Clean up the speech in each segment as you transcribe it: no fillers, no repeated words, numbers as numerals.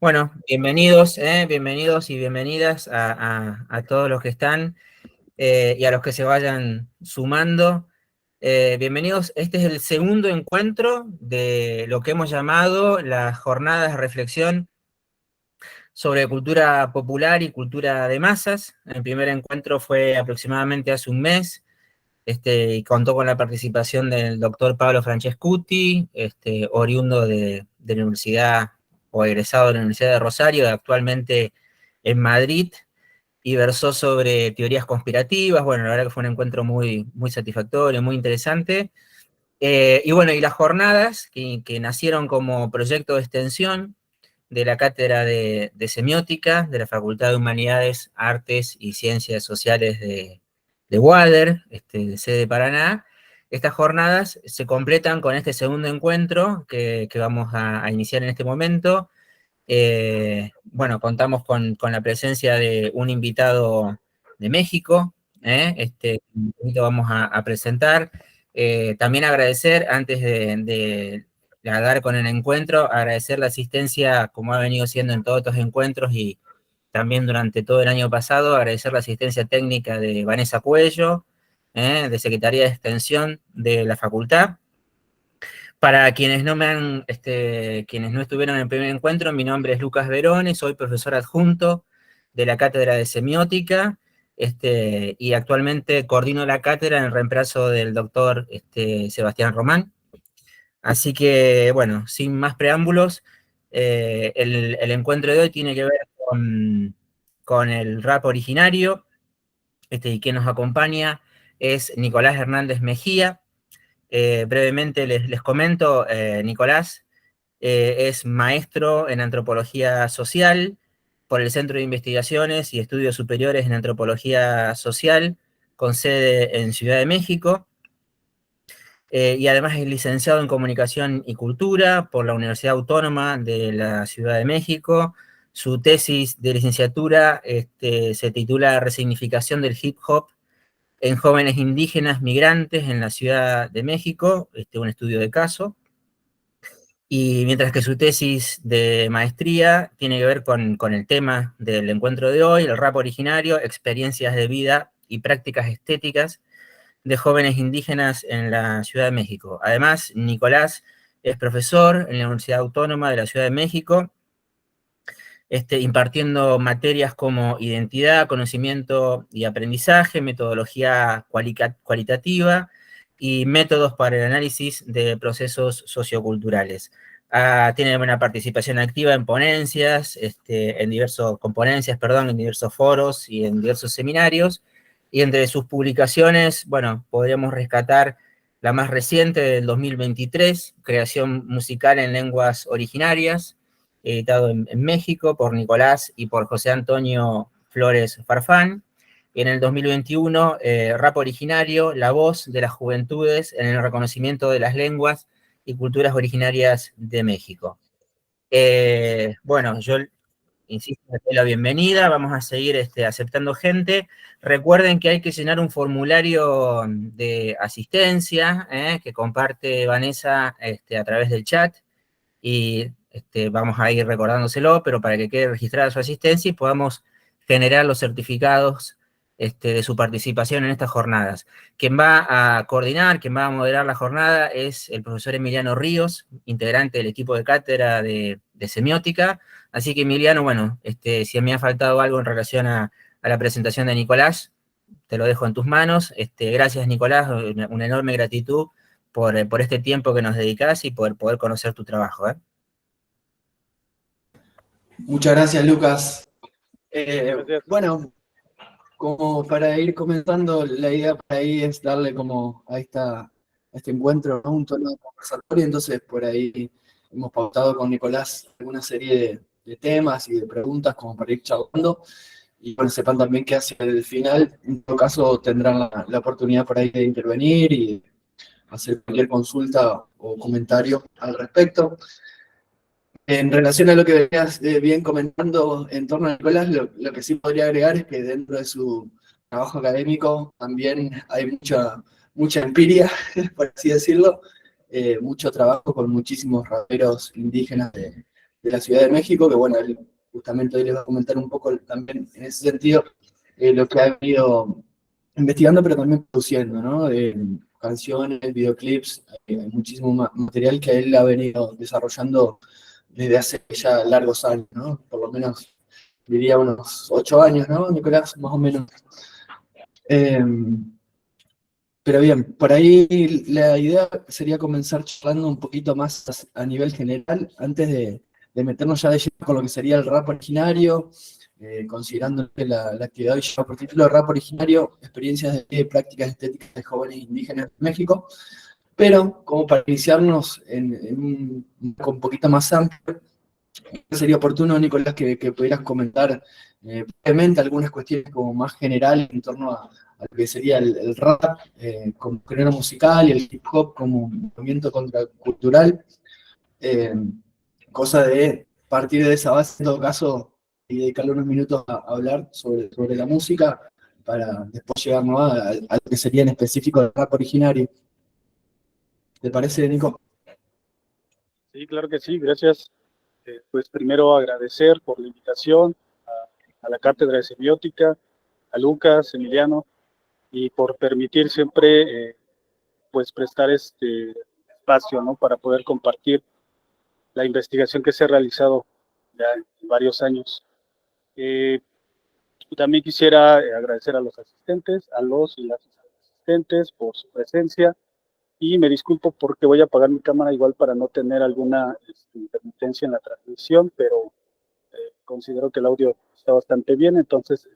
Bueno, bienvenidos, bienvenidos y bienvenidas a todos los que están y a los que se vayan sumando. Bienvenidos, este es el segundo encuentro de lo que hemos llamado las jornadas de reflexión sobre cultura popular y cultura de masas. El primer encuentro fue aproximadamente hace un mes, y contó con la participación del doctor Pablo Francescuti, oriundo de la Universidad o egresado de la Universidad de Rosario, actualmente en Madrid, y versó sobre teorías conspirativas. Bueno, la verdad que fue un encuentro muy satisfactorio, muy interesante. Y bueno, y las jornadas que nacieron como proyecto de extensión de la Cátedra de Semiótica de la Facultad de Humanidades, Artes y Ciencias Sociales de Wader, de sede Paraná. Estas jornadas se completan con este segundo encuentro que vamos a iniciar en este momento. Bueno, contamos con la presencia de un invitado de México, lo vamos a presentar. También agradecer, antes de dar con el encuentro, agradecer la asistencia, como ha venido siendo en todos estos encuentros y también durante todo el año pasado, agradecer la asistencia técnica de Vanessa Cuello, de Secretaría de Extensión de la Facultad. Para quienes quienes no estuvieron en el primer encuentro, mi nombre es Lucas Verone, soy profesor adjunto de la Cátedra de Semiótica, y actualmente coordino la cátedra en el reemplazo del doctor Sebastián Román. Así que, bueno, sin más preámbulos, el encuentro de hoy tiene que ver con el rap originario, y quien nos acompaña es Nicolás Hernández Mejía. Brevemente les comento, Nicolás es maestro en antropología social por el Centro de Investigaciones y Estudios Superiores en Antropología Social, con sede en Ciudad de México, y además es licenciado en Comunicación y Cultura por la Universidad Autónoma de la Ciudad de México. Su tesis de licenciatura se titula Resignificación del Hip Hop en jóvenes indígenas migrantes en la Ciudad de México, un estudio de caso. Y mientras que su tesis de maestría tiene que ver con el tema del encuentro de hoy, el rap originario, experiencias de vida y prácticas estéticas de jóvenes indígenas en la Ciudad de México. Además, Nicolás es profesor en la Universidad Autónoma de la Ciudad de México, impartiendo materias como identidad, conocimiento y aprendizaje, metodología cualitativa y métodos para el análisis de procesos socioculturales. Tiene una participación activa en ponencias, en diversos foros y en diversos seminarios, y entre sus publicaciones, bueno, podríamos rescatar la más reciente del 2023, Creación musical en lenguas originarias, editado en México por Nicolás y por José Antonio Flores Farfán. Y en el 2021, Rap Originario, la voz de las juventudes en el reconocimiento de las lenguas y culturas originarias de México. Bueno, yo insisto, les doy la bienvenida, vamos a seguir aceptando gente. Recuerden que hay que llenar un formulario de asistencia, que comparte Vanessa a través del chat, y vamos a ir recordándoselo, pero para que quede registrada su asistencia y podamos generar los certificados de su participación en estas jornadas. Quien va a coordinar, quien va a moderar la jornada es el profesor Emiliano Ríos, integrante del equipo de cátedra de semiótica. Así que, Emiliano, bueno, si me ha faltado algo en relación a la presentación de Nicolás, te lo dejo en tus manos. Gracias, Nicolás, una enorme gratitud por este tiempo que nos dedicás y por poder conocer tu trabajo. Muchas gracias, Lucas. Bueno, como para ir comentando, la idea por ahí es darle como a este encuentro, ¿no?, un tono conversatorio. Entonces, por ahí hemos pautado con Nicolás alguna serie de temas y de preguntas como para ir charlando. Y bueno, sepan también que hacia el final, en todo caso, tendrán la oportunidad por ahí de intervenir y hacer cualquier consulta o comentario al respecto. En relación a lo que venías bien comentando en torno a Nicolás, lo que sí podría agregar es que dentro de su trabajo académico también hay mucha empiria, por así decirlo, mucho trabajo con muchísimos raperos indígenas de de la Ciudad de México, que bueno, él justamente hoy les va a comentar un poco también en ese sentido lo que ha venido investigando, pero también produciendo, ¿no? Canciones, videoclips, hay muchísimo material que él ha venido desarrollando desde hace ya largos años, ¿no? Por lo menos diría unos 8 años, ¿no, Nicolás? Más o menos. Eh, pero bien, por ahí la idea sería comenzar charlando un poquito más a nivel general, antes de meternos ya de lleno con lo que sería el rap originario, considerando que la actividad hoy lleva por título Rap Originario, experiencias de prácticas estéticas de jóvenes indígenas de México, pero como para iniciarnos en un marco un poquito más amplio, sería oportuno, Nicolás, que pudieras comentar brevemente algunas cuestiones como más generales en torno a lo que sería el rap como género musical y el hip hop como movimiento contracultural, eh, cosa de partir de esa base, en todo caso, y dedicarle unos minutos a hablar sobre la música para después llegar, ¿no?, a lo que sería en específico el rap originario. ¿Te parece, Nico? Sí, claro que sí, gracias. Pues primero agradecer por la invitación a la Cátedra de Semiótica, a Lucas, Emiliano, y por permitir siempre pues prestar este espacio, ¿no?, para poder compartir la investigación que se ha realizado ya en varios años. También quisiera agradecer a los asistentes, a los y las asistentes por su presencia, y me disculpo porque voy a apagar mi cámara igual para no tener alguna intermitencia en la transmisión, pero considero que el audio está bastante bien, entonces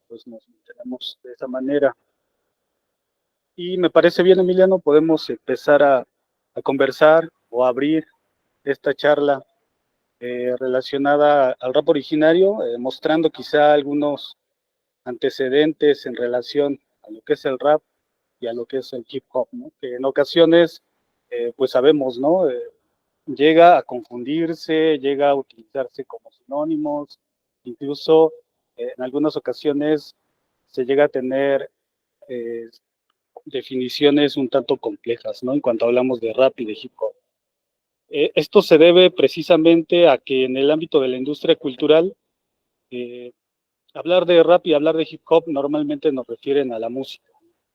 pues nos mantenemos de esa manera. Y me parece bien, Emiliano, podemos empezar a conversar o a abrir esta charla relacionada al rap originario, mostrando quizá algunos antecedentes en relación a lo que es el rap y a lo que es el hip hop, ¿no?, que en ocasiones, pues sabemos, ¿no?, llega a confundirse, llega a utilizarse como sinónimos, incluso en algunas ocasiones se llega a tener eh, definiciones un tanto complejas, ¿no?, en cuanto hablamos de rap y de hip hop. Esto se debe precisamente a que en el ámbito de la industria cultural, eh, hablar de rap y hablar de hip hop normalmente nos refieren a la música.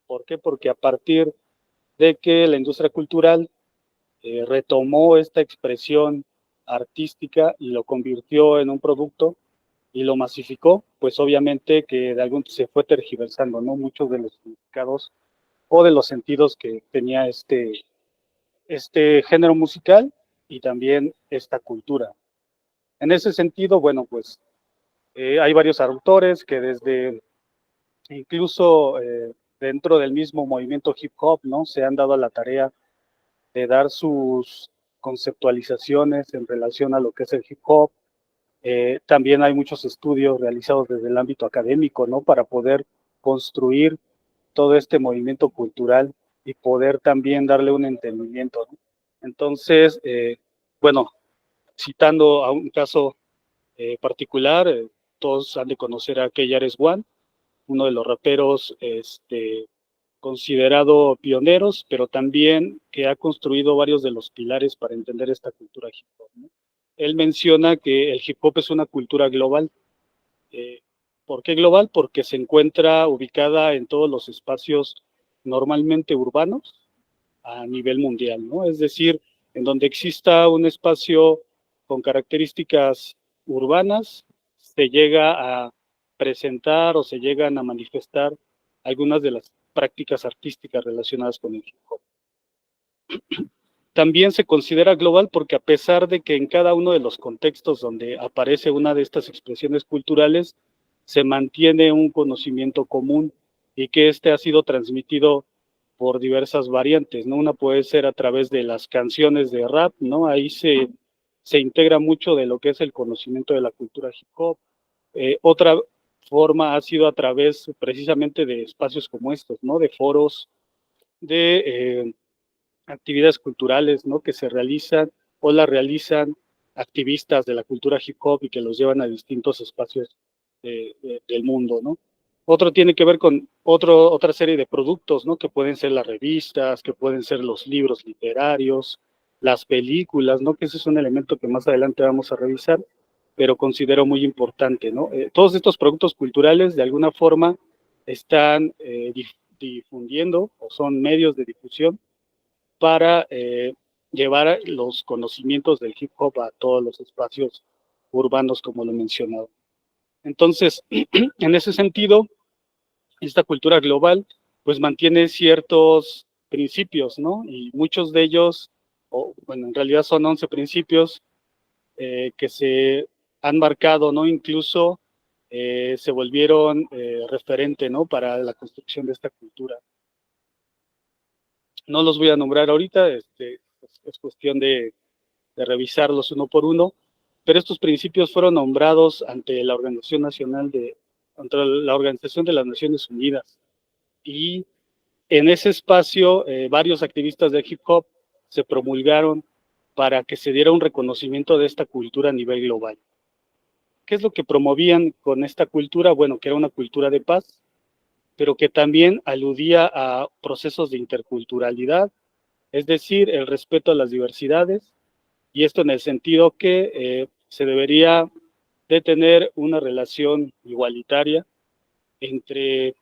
¿Por qué? Porque a partir de que la industria cultural retomó esta expresión artística y lo convirtió en un producto y lo masificó, pues obviamente que de algún se fue tergiversando, ¿no?, muchos de los significados o de los sentidos que tenía este género musical y también esta cultura. En ese sentido, bueno, pues hay varios autores que desde incluso dentro del mismo movimiento hip hop, ¿no?, se han dado a la tarea de dar sus conceptualizaciones en relación a lo que es el hip hop. También hay muchos estudios realizados desde el ámbito académico, ¿no?, para poder construir todo este movimiento cultural y poder también darle un entendimiento, ¿no? Entonces, bueno, citando a un caso particular, todos han de conocer a KRS-One, uno de los raperos considerado pioneros, pero también que ha construido varios de los pilares para entender esta cultura hip hop, ¿no? Él menciona que el hip hop es una cultura global. ¿Por qué global? Porque se encuentra ubicada en todos los espacios normalmente urbanos a nivel mundial, ¿no? Es decir, en donde exista un espacio con características urbanas, se llega a presentar o se llegan a manifestar algunas de las prácticas artísticas relacionadas con el hip hop. También se considera global porque a pesar de que en cada uno de los contextos donde aparece una de estas expresiones culturales, se mantiene un conocimiento común y que este ha sido transmitido por diversas variantes, ¿no? Una puede ser a través de las canciones de rap, ¿no? Ahí se integra mucho de lo que es el conocimiento de la cultura hip hop. Otra forma ha sido a través precisamente de espacios como estos, ¿no? De foros, de actividades culturales, ¿no?, que se realizan o las realizan activistas de la cultura hip hop y que los llevan a distintos espacios del mundo, ¿no? Otro tiene que ver con otra serie de productos, ¿no?, que pueden ser las revistas, que pueden ser los libros literarios, las películas, ¿no? Que ese es un elemento que más adelante vamos a revisar, pero considero muy importante, ¿no? Todos estos productos culturales de alguna forma están difundiendo o son medios de difusión para llevar los conocimientos del hip hop a todos los espacios urbanos, como lo he mencionado. Entonces, en ese sentido, esta cultura global pues mantiene ciertos principios, ¿no? Y muchos de ellos, o bueno, en realidad son 11 principios que se han marcado, ¿no? Incluso se volvieron referente, ¿no? Para la construcción de esta cultura. No los voy a nombrar ahorita, es cuestión de revisarlos uno por uno, pero estos principios fueron nombrados ante la Organización ante la Organización de las Naciones Unidas. Y en ese espacio, varios activistas de hip hop se promulgaron para que se diera un reconocimiento de esta cultura a nivel global. ¿Qué es lo que promovían con esta cultura? Bueno, que era una cultura de paz, pero que también aludía a procesos de interculturalidad, es decir, el respeto a las diversidades, y esto en el sentido que se debería de tener una relación igualitaria entre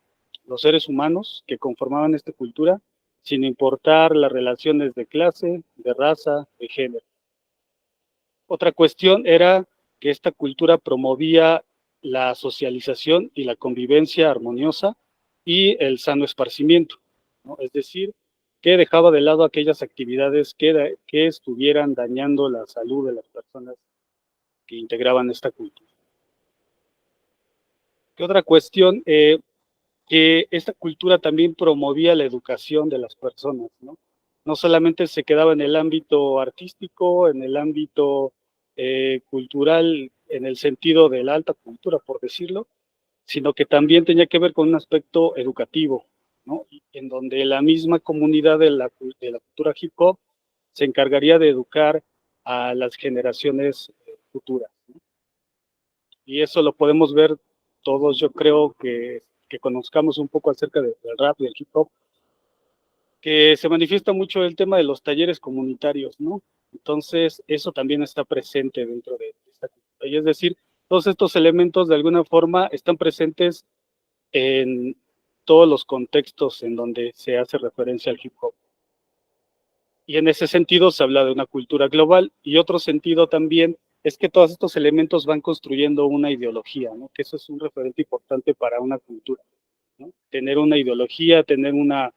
los seres humanos que conformaban esta cultura, sin importar las relaciones de clase, de raza, de género. Otra cuestión era que esta cultura promovía la socialización y la convivencia armoniosa y el sano esparcimiento, ¿no? Es decir, que dejaba de lado aquellas actividades que estuvieran dañando la salud de las personas que integraban esta cultura. ¿Qué otra cuestión? Que esta cultura también promovía la educación de las personas, ¿no? No solamente se quedaba en el ámbito artístico, en el ámbito cultural, en el sentido de la alta cultura, por decirlo, sino que también tenía que ver con un aspecto educativo, ¿no? En donde la misma comunidad de la cultura hip hop se encargaría de educar a las generaciones futuras, ¿no? Y eso lo podemos ver todos, yo creo que conozcamos un poco acerca del rap y del hip hop, que se manifiesta mucho el tema de los talleres comunitarios, ¿no? Entonces, eso también está presente dentro de esta cultura. Y es decir, todos estos elementos de alguna forma están presentes en todos los contextos en donde se hace referencia al hip hop. Y en ese sentido se habla de una cultura global, y otro sentido también es que todos estos elementos van construyendo una ideología, ¿no? Que eso es un referente importante para una cultura, ¿no? Tener una ideología, tener una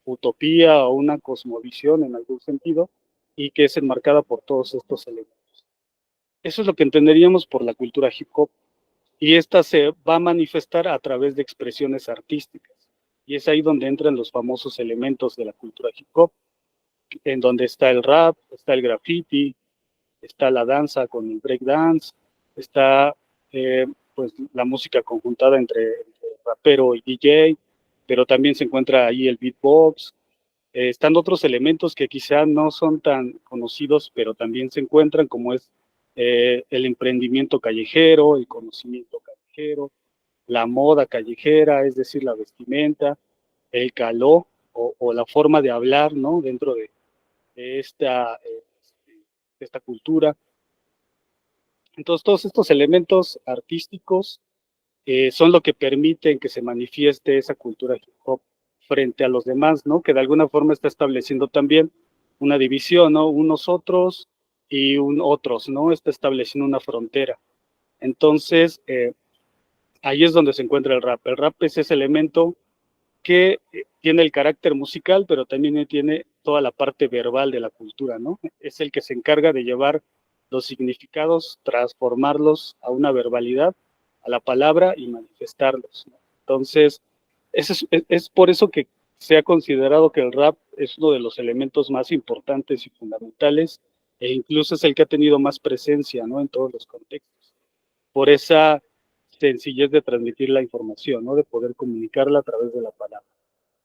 utopía o una cosmovisión en algún sentido, y que es enmarcada por todos estos elementos. Eso es lo que entenderíamos por la cultura hip hop, y esta se va a manifestar a través de expresiones artísticas, y es ahí donde entran los famosos elementos de la cultura hip hop, en donde está el rap, está el graffiti, está la danza con el breakdance, está pues la música conjuntada entre rapero y DJ, pero también se encuentra ahí el beatbox, están otros elementos que quizá no son tan conocidos, pero también se encuentran, como es el emprendimiento callejero, el conocimiento callejero, la moda callejera, es decir, la vestimenta, el caló o la forma de hablar, ¿no? Dentro de esta cultura. Entonces, todos estos elementos artísticos son lo que permiten que se manifieste esa cultura hip hop frente a los demás, ¿no? Que de alguna forma está estableciendo también una división, ¿no? Unos otros y otros, ¿no? Está estableciendo una frontera. Entonces, ahí es donde se encuentra el rap. El rap es ese elemento que tiene el carácter musical, pero también tiene toda la parte verbal de la cultura, ¿no? Es el que se encarga de llevar los significados, transformarlos a una verbalidad, a la palabra y manifestarlos, ¿no? Entonces, es por eso que se ha considerado que el rap es uno de los elementos más importantes y fundamentales, e incluso es el que ha tenido más presencia, ¿no? En todos los contextos, por esa sencillez de transmitir la información, ¿no? De poder comunicarla a través de la palabra.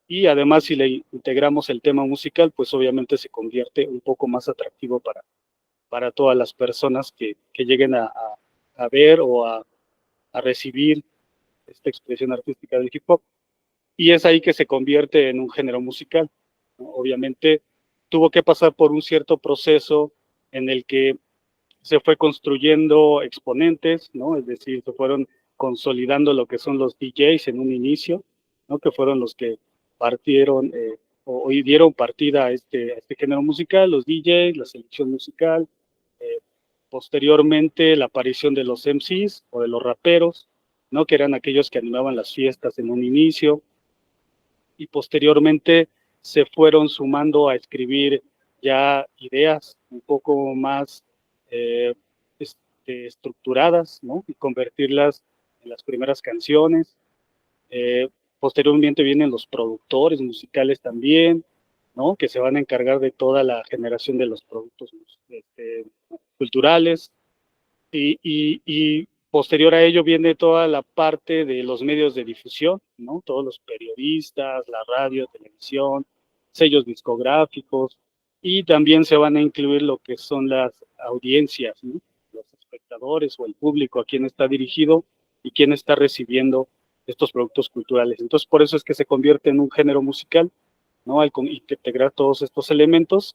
Y además, si le integramos el tema musical, pues obviamente se convierte un poco más atractivo para todas las personas que lleguen a ver o a recibir esta expresión artística del hip hop. Y es ahí que se convierte en un género musical, ¿no? Obviamente tuvo que pasar por un cierto proceso en el que se fue construyendo exponentes, ¿no? Es decir, se fueron consolidando lo que son los DJs en un inicio, ¿no? Que fueron los que partieron o dieron partida a este género musical, los DJs, la selección musical, posteriormente la aparición de los MCs o de los raperos, ¿no? Que eran aquellos que animaban las fiestas en un inicio, y posteriormente se fueron sumando a escribir ya ideas un poco más estructuradas, ¿no? Y convertirlas en las primeras canciones. Posteriormente vienen los productores musicales también, ¿no? Que se van a encargar de toda la generación de los productos culturales. Y posterior a ello viene toda la parte de los medios de difusión, ¿no? Todos los periodistas, la radio, televisión, sellos discográficos, y también se van a incluir lo que son las audiencias, ¿no? Los espectadores o el público a quien está dirigido y quién está recibiendo estos productos culturales. Entonces, por eso es que se convierte en un género musical, ¿no? Al integrar todos estos elementos,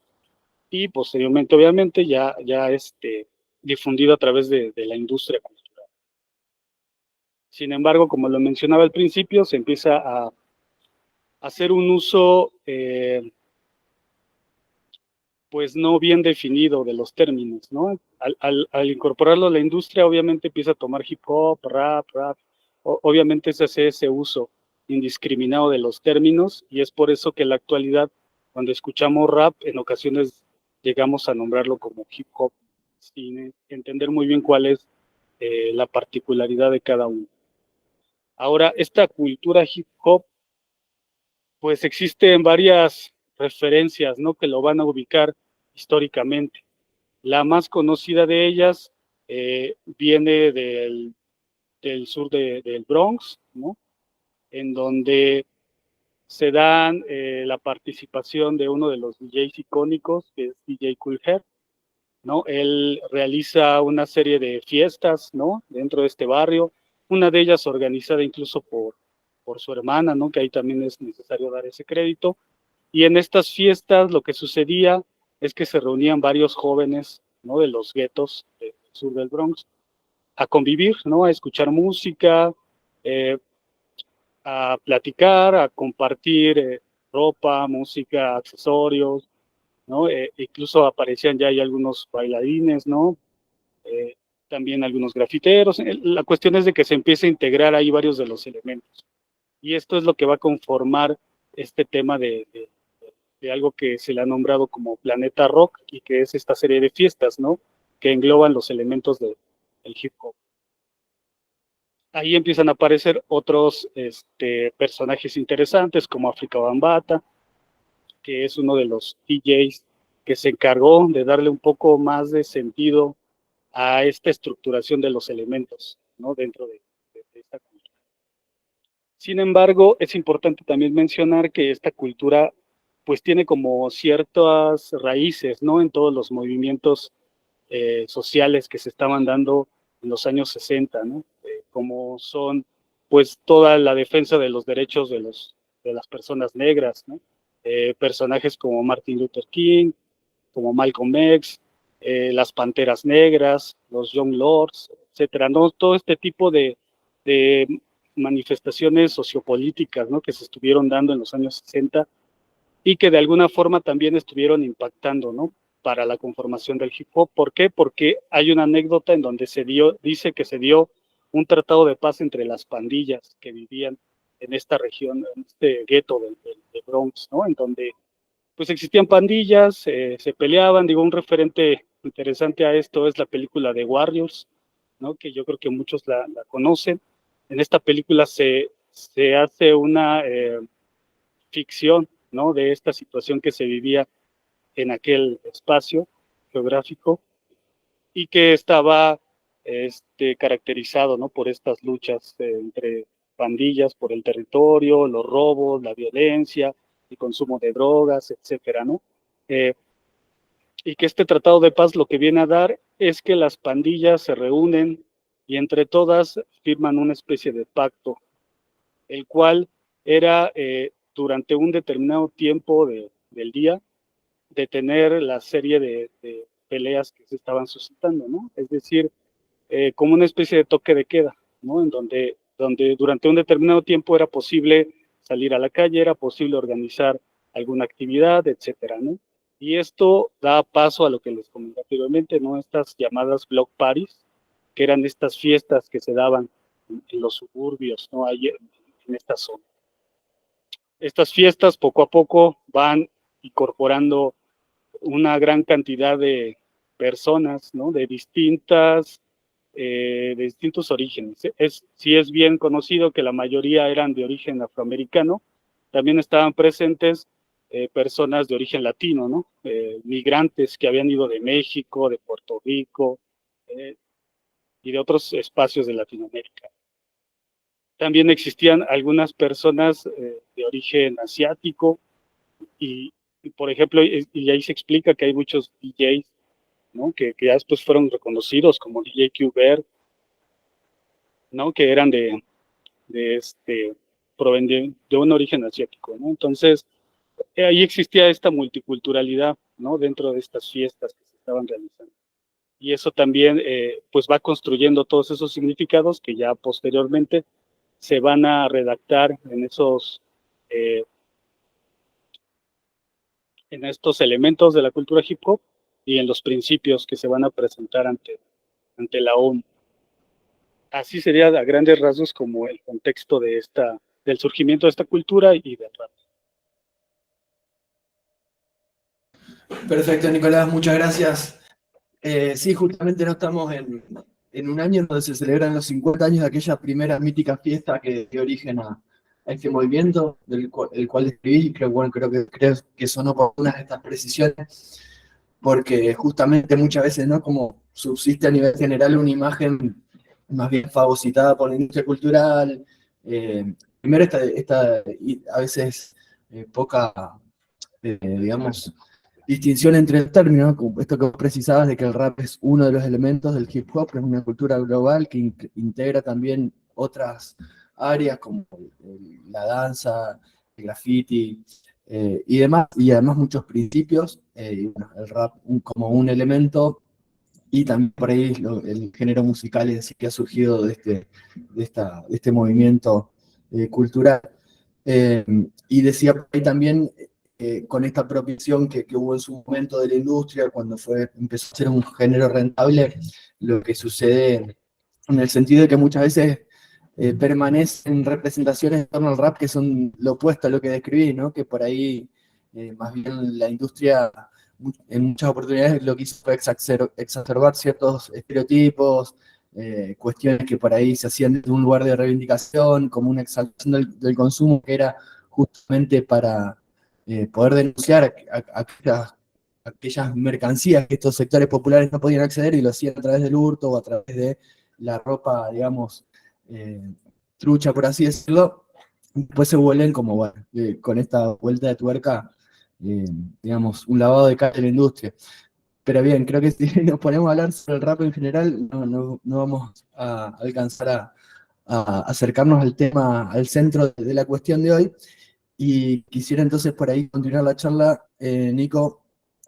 y posteriormente, obviamente, ya difundido a través de la industria cultural. Sin embargo, como lo mencionaba al principio, se empieza a hacer un uso pues no bien definido de los términos, ¿no? Al incorporarlo a la industria, obviamente empieza a tomar hip hop, rap, obviamente se hace ese uso indiscriminado de los términos, y es por eso que en la actualidad, cuando escuchamos rap, en ocasiones llegamos a nombrarlo como hip hop, sin entender muy bien cuál es la particularidad de cada uno. Ahora, esta cultura hip hop, pues existe en varias referencias, ¿no? Que lo van a ubicar históricamente. La más conocida de ellas viene del sur del Bronx, ¿no? En donde se dan la participación de uno de los DJs icónicos, que es DJ Kool Herc, ¿no? Él realiza una serie de fiestas, ¿no? Dentro de este barrio, una de ellas organizada incluso por su hermana, ¿no? Que ahí también es necesario dar ese crédito. Y en estas fiestas lo que sucedía es que se reunían varios jóvenes, ¿no? De los guetos del sur del Bronx a convivir, ¿no? A escuchar música, a platicar, a compartir ropa, música, accesorios, ¿no? Incluso aparecían ya hay algunos bailarines, ¿no? Eh, también algunos grafiteros. La cuestión es de que se empiece a integrar ahí varios de los elementos. Y esto es lo que va a conformar este tema de algo que se le ha nombrado como Planeta Rock, y que es esta serie de fiestas, ¿no? Que engloban los elementos del hip hop. Ahí empiezan a aparecer otros personajes interesantes, como Afrika Bambaataa, que es uno de los DJs que se encargó de darle un poco más de sentido a esta estructuración de los elementos, ¿no? Dentro de esta cultura. Sin embargo, es importante también mencionar que esta cultura pues tiene como ciertas raíces, ¿no? En todos los movimientos sociales que se estaban dando en los años 60, ¿no? Como son pues toda la defensa de los derechos de las personas negras, ¿no? Personajes como Martin Luther King, como Malcolm X, las Panteras Negras, los Young Lords, etcétera, ¿no? Todo este tipo de manifestaciones sociopolíticas, ¿no? Que se estuvieron dando en los años 60 y que de alguna forma también estuvieron impactando, ¿no? Para la conformación del hip hop. ¿Por qué? Porque hay una anécdota en donde dice que se dio un tratado de paz entre las pandillas que vivían en esta región, en este gueto de Bronx, ¿no? En donde pues existían pandillas, se peleaban. Digo, un referente interesante a esto es la película de Warriors, ¿no? Que yo creo que muchos la conocen. En esta película se hace una ficción, ¿no? De esta situación que se vivía en aquel espacio geográfico y que estaba caracterizado, ¿no? Por estas luchas entre pandillas por el territorio, los robos, la violencia, el consumo de drogas, etcétera, ¿no? Y que este tratado de paz lo que viene a dar es que las pandillas se reúnen y entre todas firman una especie de pacto, el cual era durante un determinado tiempo del día, detener la serie de peleas que se estaban suscitando, ¿no? Es decir, como una especie de toque de queda, ¿no? En donde durante un determinado tiempo era posible salir a la calle, era posible organizar alguna actividad, etcétera, ¿no? Y esto da paso a lo que les comenté anteriormente, ¿no? Estas llamadas block parties, que eran estas fiestas que se daban en los suburbios, ¿no? Ahí en esta zona. Estas fiestas poco a poco van incorporando una gran cantidad de personas, ¿no? De distintos orígenes. Sí es bien conocido que la mayoría eran de origen afroamericano, también estaban presentes personas de origen latino, ¿no? Migrantes que habían ido de México, de Puerto Rico y de otros espacios de Latinoamérica. También existían algunas personas de origen asiático y, por ejemplo, y ahí se explica que hay muchos DJs, ¿no? Que ya después fueron reconocidos como DJ Qbert, ¿no? Que eran de un origen asiático, ¿no? Entonces, ahí existía esta multiculturalidad, ¿no? Dentro de estas fiestas que se estaban realizando. Y eso también, pues va construyendo todos esos significados que ya posteriormente se van a redactar en estos elementos de la cultura hip hop y en los principios que se van a presentar ante la ONU. Así sería a grandes rasgos como el contexto del surgimiento de esta cultura y del rap. Perfecto, Nicolás, muchas gracias. Sí, justamente no estamos en un año donde se celebran los 50 años de aquella primera mítica fiesta que dio origen a este movimiento, el cual escribí, y creo que sonó por unas de estas precisiones, porque justamente muchas veces, ¿no? Como subsiste a nivel general una imagen más bien fagocitada por la industria cultural, primero a veces poca, digamos, distinción entre el término, como esto que vos precisabas de que el rap es uno de los elementos del hip hop, que es una cultura global que integra también otras áreas como la danza, el graffiti y demás, y además muchos principios, y bueno, el rap como un elemento, y también por ahí el género musical es que ha surgido de este movimiento cultural. Y decía por ahí también, con esta apropiación que hubo en su momento de la industria, cuando empezó a ser un género rentable, lo que sucede en el sentido de que muchas veces permanecen representaciones en torno al rap que son lo opuesto a lo que describí, ¿no? Que por ahí más bien la industria en muchas oportunidades lo que hizo fue exacerbar ciertos estereotipos, cuestiones que por ahí se hacían desde un lugar de reivindicación, como una exaltación del consumo que era justamente para poder denunciar aquellas mercancías que estos sectores populares no podían acceder y lo hacían a través del hurto o a través de la ropa, digamos, trucha, por así decirlo. Después se vuelven como, bueno, con esta vuelta de tuerca, digamos, un lavado de cara de la industria. Pero bien, creo que si nos ponemos a hablar sobre el rap en general, no vamos a alcanzar a acercarnos al tema, al centro de la cuestión de hoy. Y quisiera entonces por ahí continuar la charla, Nico,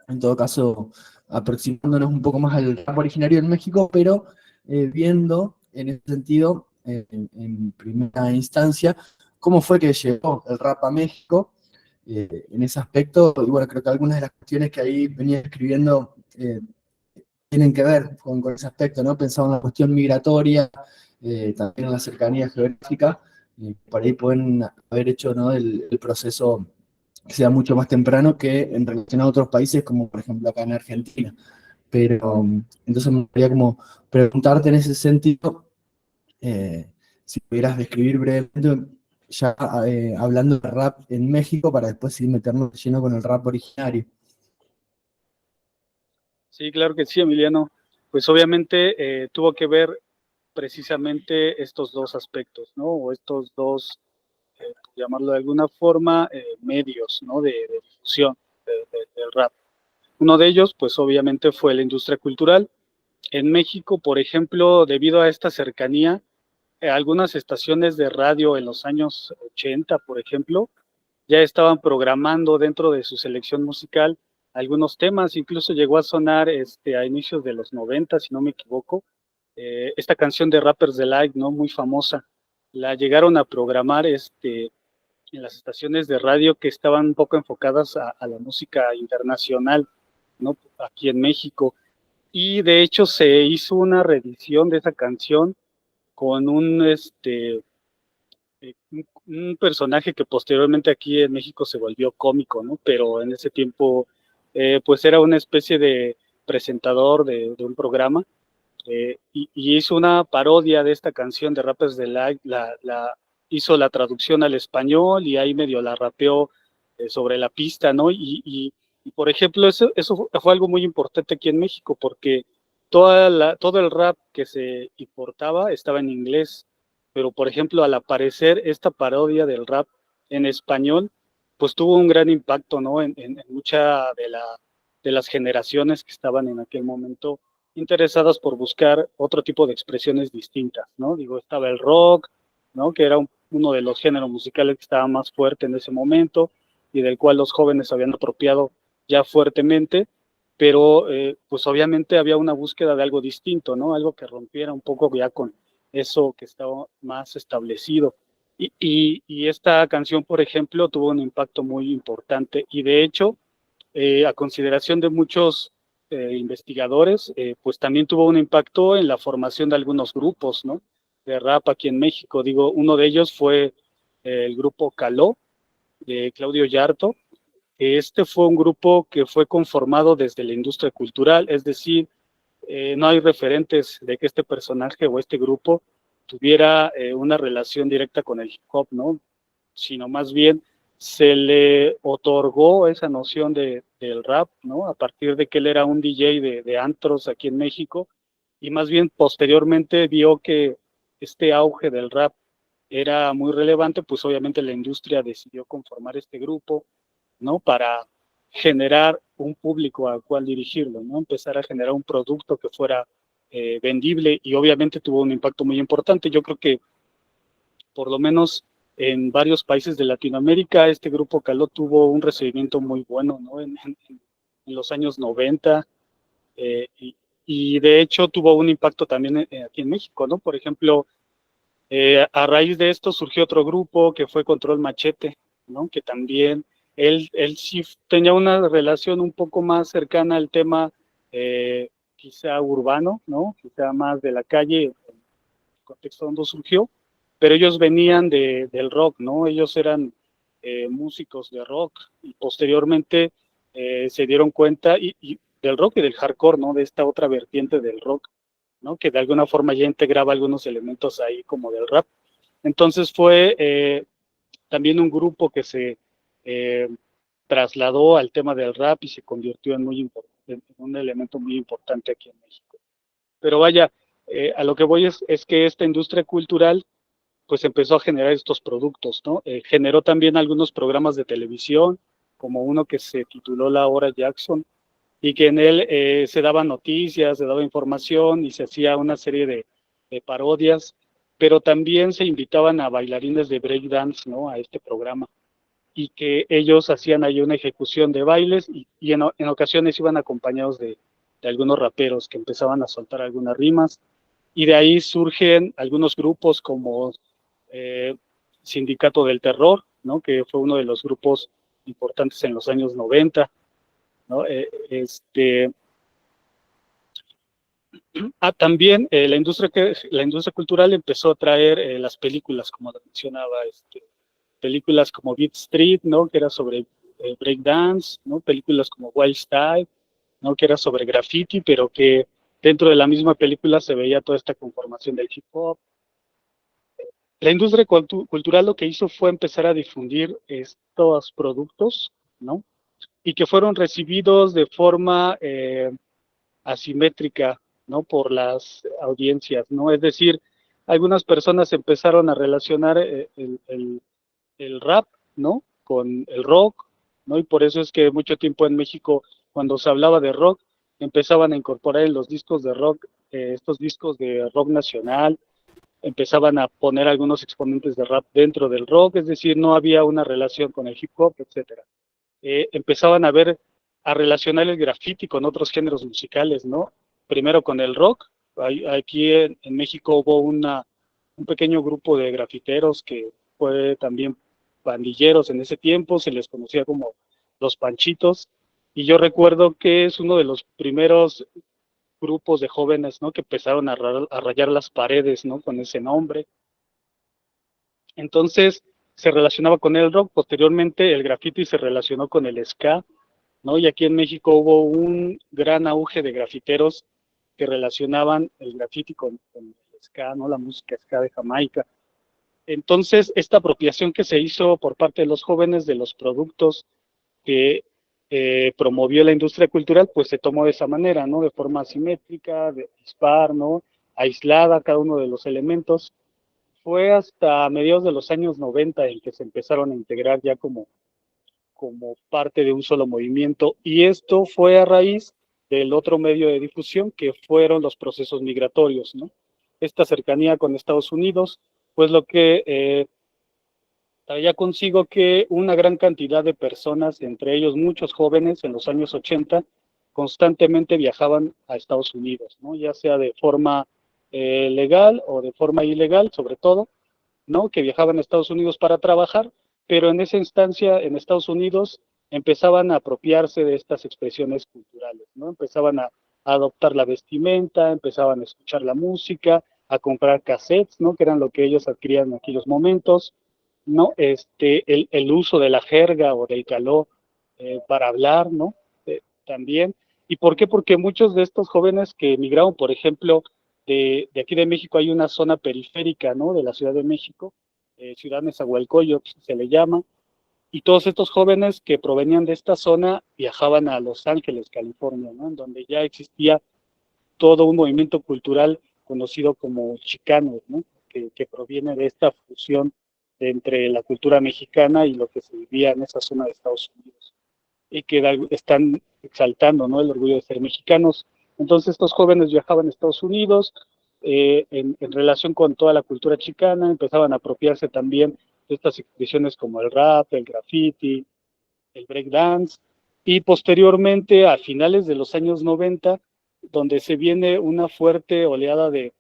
en todo caso, aproximándonos un poco más al rap originario en México, pero viendo en ese sentido, en primera instancia, cómo fue que llegó el rap a México en ese aspecto. Y bueno, creo que algunas de las cuestiones que ahí venía escribiendo tienen que ver con ese aspecto, ¿no? Pensaba en la cuestión migratoria, también en la cercanía geográfica, y por ahí pueden haber hecho, ¿no? el proceso que sea mucho más temprano que en relación a otros países, como por ejemplo acá en Argentina. Pero entonces me gustaría como preguntarte en ese sentido, si pudieras describir brevemente, ya hablando de rap en México, para después sí meternos lleno con el rap originario. Sí, claro que sí, Emiliano. Pues obviamente tuvo que ver precisamente estos dos aspectos, ¿no? O estos dos, por llamarlo de alguna forma, medios, ¿no? De difusión del rap. Uno de ellos, pues obviamente fue la industria cultural. En México, por ejemplo, debido a esta cercanía, algunas estaciones de radio en los años 80, por ejemplo, ya estaban programando dentro de su selección musical algunos temas, incluso llegó a sonar a inicios de los 90, si no me equivoco, esta canción de Rappers Delight, ¿no? Muy famosa. La llegaron a programar en las estaciones de radio que estaban un poco enfocadas a la música internacional, ¿no? Aquí en México. Y de hecho se hizo una reedición de esa canción con un personaje que posteriormente aquí en México se volvió cómico, ¿no? Pero en ese tiempo, pues era una especie de presentador de un programa, y hizo una parodia de esta canción de Rappers Delight, hizo la traducción al español y ahí medio la rapeó sobre la pista, ¿no? Y por ejemplo, eso fue algo muy importante aquí en México, porque todo el rap que se importaba estaba en inglés, pero por ejemplo, al aparecer esta parodia del rap en español, pues tuvo un gran impacto, ¿no? En mucha de las generaciones que estaban en aquel momento interesadas por buscar otro tipo de expresiones distintas, ¿no? Digo, estaba el rock, ¿no? Que era uno de los géneros musicales que estaba más fuerte en ese momento y del cual los jóvenes habían apropiado ya fuertemente, pero pues obviamente había una búsqueda de algo distinto, ¿no? Algo que rompiera un poco ya con eso que estaba más establecido. Y esta canción, por ejemplo, tuvo un impacto muy importante y de hecho, a consideración de muchos investigadores, pues también tuvo un impacto en la formación de algunos grupos, ¿no? De rap aquí en México. Digo, uno de ellos fue el grupo Caló, de Claudio Yarto. Este fue un grupo que fue conformado desde la industria cultural, es decir, no hay referentes de que este personaje o este grupo tuviera una relación directa con el hip hop, ¿no? Sino más bien se le otorgó esa noción del rap, ¿no? A partir de que él era un DJ de antros aquí en México, y más bien posteriormente vio que este auge del rap era muy relevante, pues obviamente la industria decidió conformar este grupo, ¿no? Para generar un público al cual dirigirlo, ¿no? Empezar a generar un producto que fuera vendible, y obviamente tuvo un impacto muy importante. Yo creo que por lo menos en varios países de Latinoamérica este grupo Caló tuvo un recibimiento muy bueno, ¿no? En los años 90, y de hecho tuvo un impacto también aquí en México, ¿no? Por ejemplo, a raíz de esto surgió otro grupo que fue Control Machete, ¿no? Que también él sí tenía una relación un poco más cercana al tema quizá urbano, ¿no? Quizá más de la calle, en el contexto donde surgió, pero ellos venían del rock, ¿no? Ellos eran músicos de rock y posteriormente se dieron cuenta y del rock y del hardcore, ¿no? De esta otra vertiente del rock, ¿no? Que de alguna forma ya integraba algunos elementos ahí como del rap. Entonces fue también un grupo que se eh, trasladó al tema del rap y se convirtió en un elemento muy importante aquí en México. Pero vaya, a lo que voy es que esta industria cultural pues empezó a generar estos productos, ¿no? Generó también algunos programas de televisión, como uno que se tituló La Hora Jackson, y que en él se daban noticias, se daba información y se hacía una serie de parodias, pero también se invitaban a bailarines de breakdance, ¿no? A este programa, y que ellos hacían ahí una ejecución de bailes y en ocasiones iban acompañados de algunos raperos que empezaban a soltar algunas rimas, y de ahí surgen algunos grupos como eh, Sindicato del Terror, ¿no? Que fue uno de los grupos importantes en los años 90, ¿no? También la industria cultural empezó a traer las películas, como lo mencionaba, películas como Beat Street, ¿no? Que era sobre breakdance, ¿no? Películas como Wild Style, ¿no? Que era sobre graffiti, pero que dentro de la misma película se veía toda esta conformación del hip hop. La industria cultural lo que hizo fue empezar a difundir estos productos, ¿no? Y que fueron recibidos de forma asimétrica, ¿no? Por las audiencias, ¿no? Es decir, algunas personas empezaron a relacionar el rap, ¿no? Con el rock, ¿no? Y por eso es que mucho tiempo en México, cuando se hablaba de rock, empezaban a incorporar en los discos de rock, estos discos de rock nacional, empezaban a poner algunos exponentes de rap dentro del rock, es decir, no había una relación con el hip hop, etcétera. Empezaban a ver a relacionar el graffiti con otros géneros musicales, ¿no? Primero con el rock. Aquí en México hubo un pequeño grupo de grafiteros que fue también pandilleros en ese tiempo, se les conocía como los Panchitos, y yo recuerdo que es uno de los primeros grupos de jóvenes, ¿no? Que empezaron a rayar las paredes, ¿no? Con ese nombre. Entonces se relacionaba con el rock, posteriormente el graffiti se relacionó con el ska, ¿no? Y aquí en México hubo un gran auge de grafiteros que relacionaban el graffiti con el ska, ¿no? La música ska de Jamaica. Entonces, esta apropiación que se hizo por parte de los jóvenes de los productos que promovió la industria cultural, pues se tomó de esa manera, ¿no? De forma asimétrica, dispar, ¿no? Aislada cada uno de los elementos. Fue hasta mediados de los años 90 en que se empezaron a integrar ya como parte de un solo movimiento, y esto fue a raíz del otro medio de difusión que fueron los procesos migratorios, ¿no? Esta cercanía con Estados Unidos, pues lo que traía consigo que una gran cantidad de personas, entre ellos muchos jóvenes en los años 80, constantemente viajaban a Estados Unidos, ¿no? Ya sea de forma legal o de forma ilegal, sobre todo, ¿no? Que viajaban a Estados Unidos para trabajar, pero en esa instancia en Estados Unidos empezaban a apropiarse de estas expresiones culturales, ¿no? Empezaban a adoptar la vestimenta, empezaban a escuchar la música, a comprar cassettes, ¿no? Que eran lo que ellos adquirían en aquellos momentos, ¿no? El uso de la jerga o del caló para hablar, ¿no? También. ¿Y por qué? Porque muchos de estos jóvenes que emigraron, por ejemplo, de aquí de México hay una zona periférica, ¿no? De la Ciudad de México, Ciudad Nezahualcóyotl se le llama, y todos estos jóvenes que provenían de esta zona viajaban a Los Ángeles, California, ¿no? En donde ya existía todo un movimiento cultural conocido como Chicano, ¿no? Que proviene de esta fusión entre la cultura mexicana y lo que se vivía en esa zona de Estados Unidos, y que están exaltando, ¿no? El orgullo de ser mexicanos. Entonces estos jóvenes viajaban a Estados Unidos en relación con toda la cultura chicana, empezaban a apropiarse también de estas expresiones como el rap, el graffiti, el breakdance, y posteriormente a finales de los años 90, donde se viene una fuerte oleada de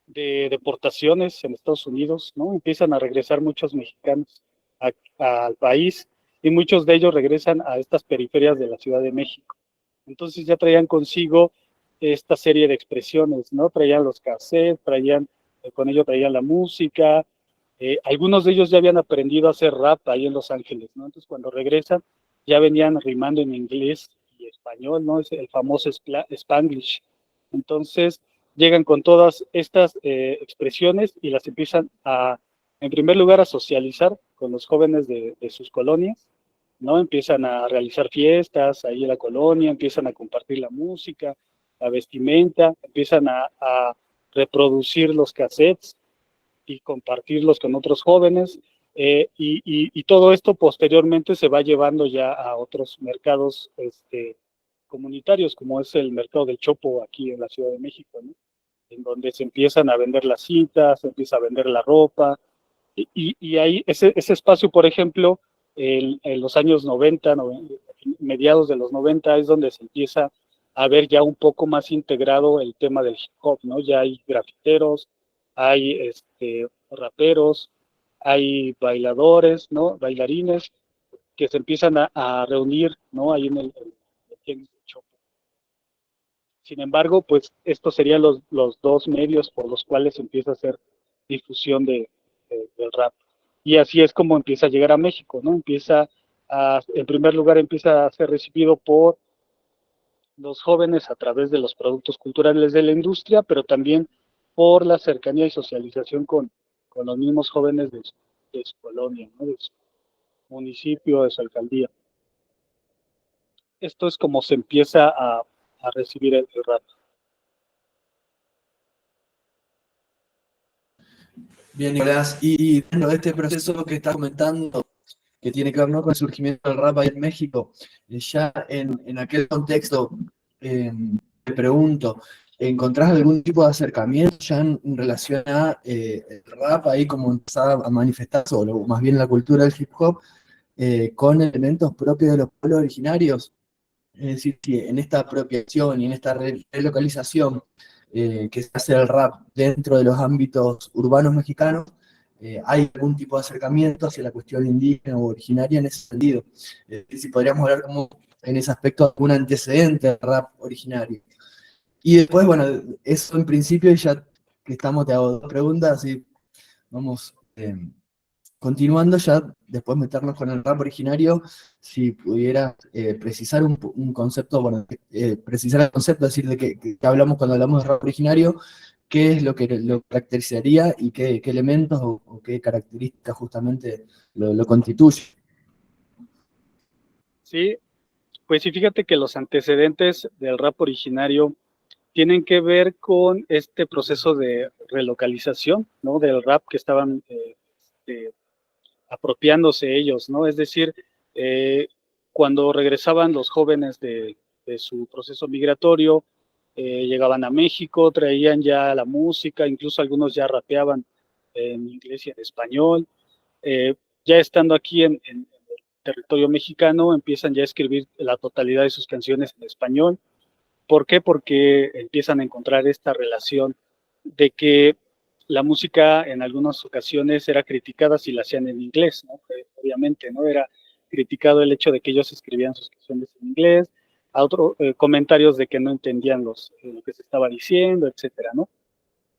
deportaciones en Estados Unidos, ¿no? Empiezan a regresar muchos mexicanos al país, y muchos de ellos regresan a estas periferias de la Ciudad de México. Entonces ya traían consigo esta serie de expresiones, ¿no? Traían los cassettes, con ello traían la música, algunos de ellos ya habían aprendido a hacer rap ahí en Los Ángeles, ¿no? Entonces cuando regresan ya venían rimando en inglés y español, ¿no? Es el famoso Spanglish. Entonces llegan con todas estas expresiones y las empiezan en primer lugar, a socializar con los jóvenes de sus colonias, ¿no? Empiezan a realizar fiestas ahí en la colonia, empiezan a compartir la música, la vestimenta, empiezan a reproducir los cassettes y compartirlos con otros jóvenes, y todo esto posteriormente se va llevando ya a otros mercados comunitarios, como es el mercado del Chopo aquí en la Ciudad de México, ¿no? En donde se empiezan a vender las citas, se empieza a vender la ropa, y ahí ese espacio, por ejemplo, en los años 90, mediados de los 90, es donde se empieza a ver ya un poco más integrado el tema del hip hop, ¿no? Ya hay grafiteros, hay raperos, hay bailadores, ¿no? Bailarines que se empiezan a reunir, ¿no? Ahí en el Chopo. Sin embargo, pues estos serían los dos medios por los cuales empieza a hacer difusión del rap. Y así es como empieza a llegar a México, ¿no? En primer lugar, empieza a ser recibido por los jóvenes a través de los productos culturales de la industria, pero también por la cercanía y socialización con los mismos jóvenes de su colonia, ¿no? De su municipio, de su alcaldía. Esto es como se empieza a recibir el rap. Bien, Nicolás, y dentro de este proceso que estás comentando, que tiene que ver, ¿no?, con el surgimiento del rap ahí en México, ya en aquel contexto, te pregunto, ¿encontrás algún tipo de acercamiento ya en relación a el rap ahí como empezaba a manifestarse, o más bien la cultura del hip hop, con elementos propios de los pueblos originarios. Es decir, que en esta apropiación y en esta relocalización que se hace del rap dentro de los ámbitos urbanos mexicanos, hay algún tipo de acercamiento hacia la cuestión indígena o originaria en ese sentido. Si podríamos hablar como en ese aspecto algún antecedente del rap originario. Y después, bueno, eso en principio, y ya que estamos, te hago dos preguntas, y vamos continuando ya, después meternos con el rap originario, si pudiera precisar un concepto, bueno, precisar el concepto, es decir, de que hablamos cuando hablamos de rap originario, qué es lo que lo caracterizaría y qué elementos o qué características justamente lo constituye. Sí, pues sí, fíjate que los antecedentes del rap originario tienen que ver con este proceso de relocalización, ¿no? Del rap que estaban apropiándose ellos, ¿no? Es decir, cuando regresaban los jóvenes de su proceso migratorio, llegaban a México, traían ya la música, incluso algunos ya rapeaban en inglés y en español. Ya estando aquí en el territorio mexicano, empiezan ya a escribir la totalidad de sus canciones en español. ¿Por qué? Porque empiezan a encontrar esta relación de que la música en algunas ocasiones era criticada si la hacían en inglés, ¿no? Obviamente, ¿no? Era criticado el hecho de que ellos escribían sus canciones en inglés, a otros comentarios de que no entendían lo que se estaba diciendo, etcétera, ¿no?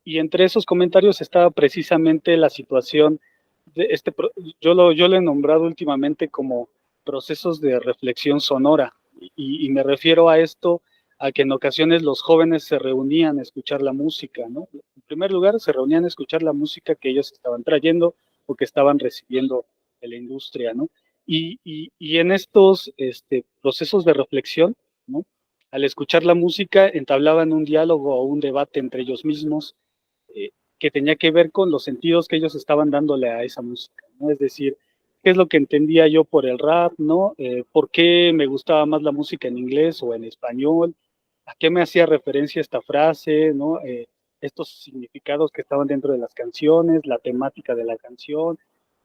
Y entre esos comentarios estaba precisamente la situación de yo lo he nombrado últimamente como procesos de reflexión sonora, y me refiero a esto, a que en ocasiones los jóvenes se reunían a escuchar la música, ¿no? En primer lugar, se reunían a escuchar la música que ellos estaban trayendo o que estaban recibiendo de la industria, ¿no? Y en estos procesos de reflexión, ¿no? Al escuchar la música entablaban un diálogo o un debate entre ellos mismos, que tenía que ver con los sentidos que ellos estaban dándole a esa música, ¿no? Es decir, qué es lo que entendía yo por el rap, ¿no? ¿Por qué me gustaba más la música en inglés o en español? ¿A qué me hacía referencia esta frase, ¿no? Estos significados que estaban dentro de las canciones, la temática de la canción,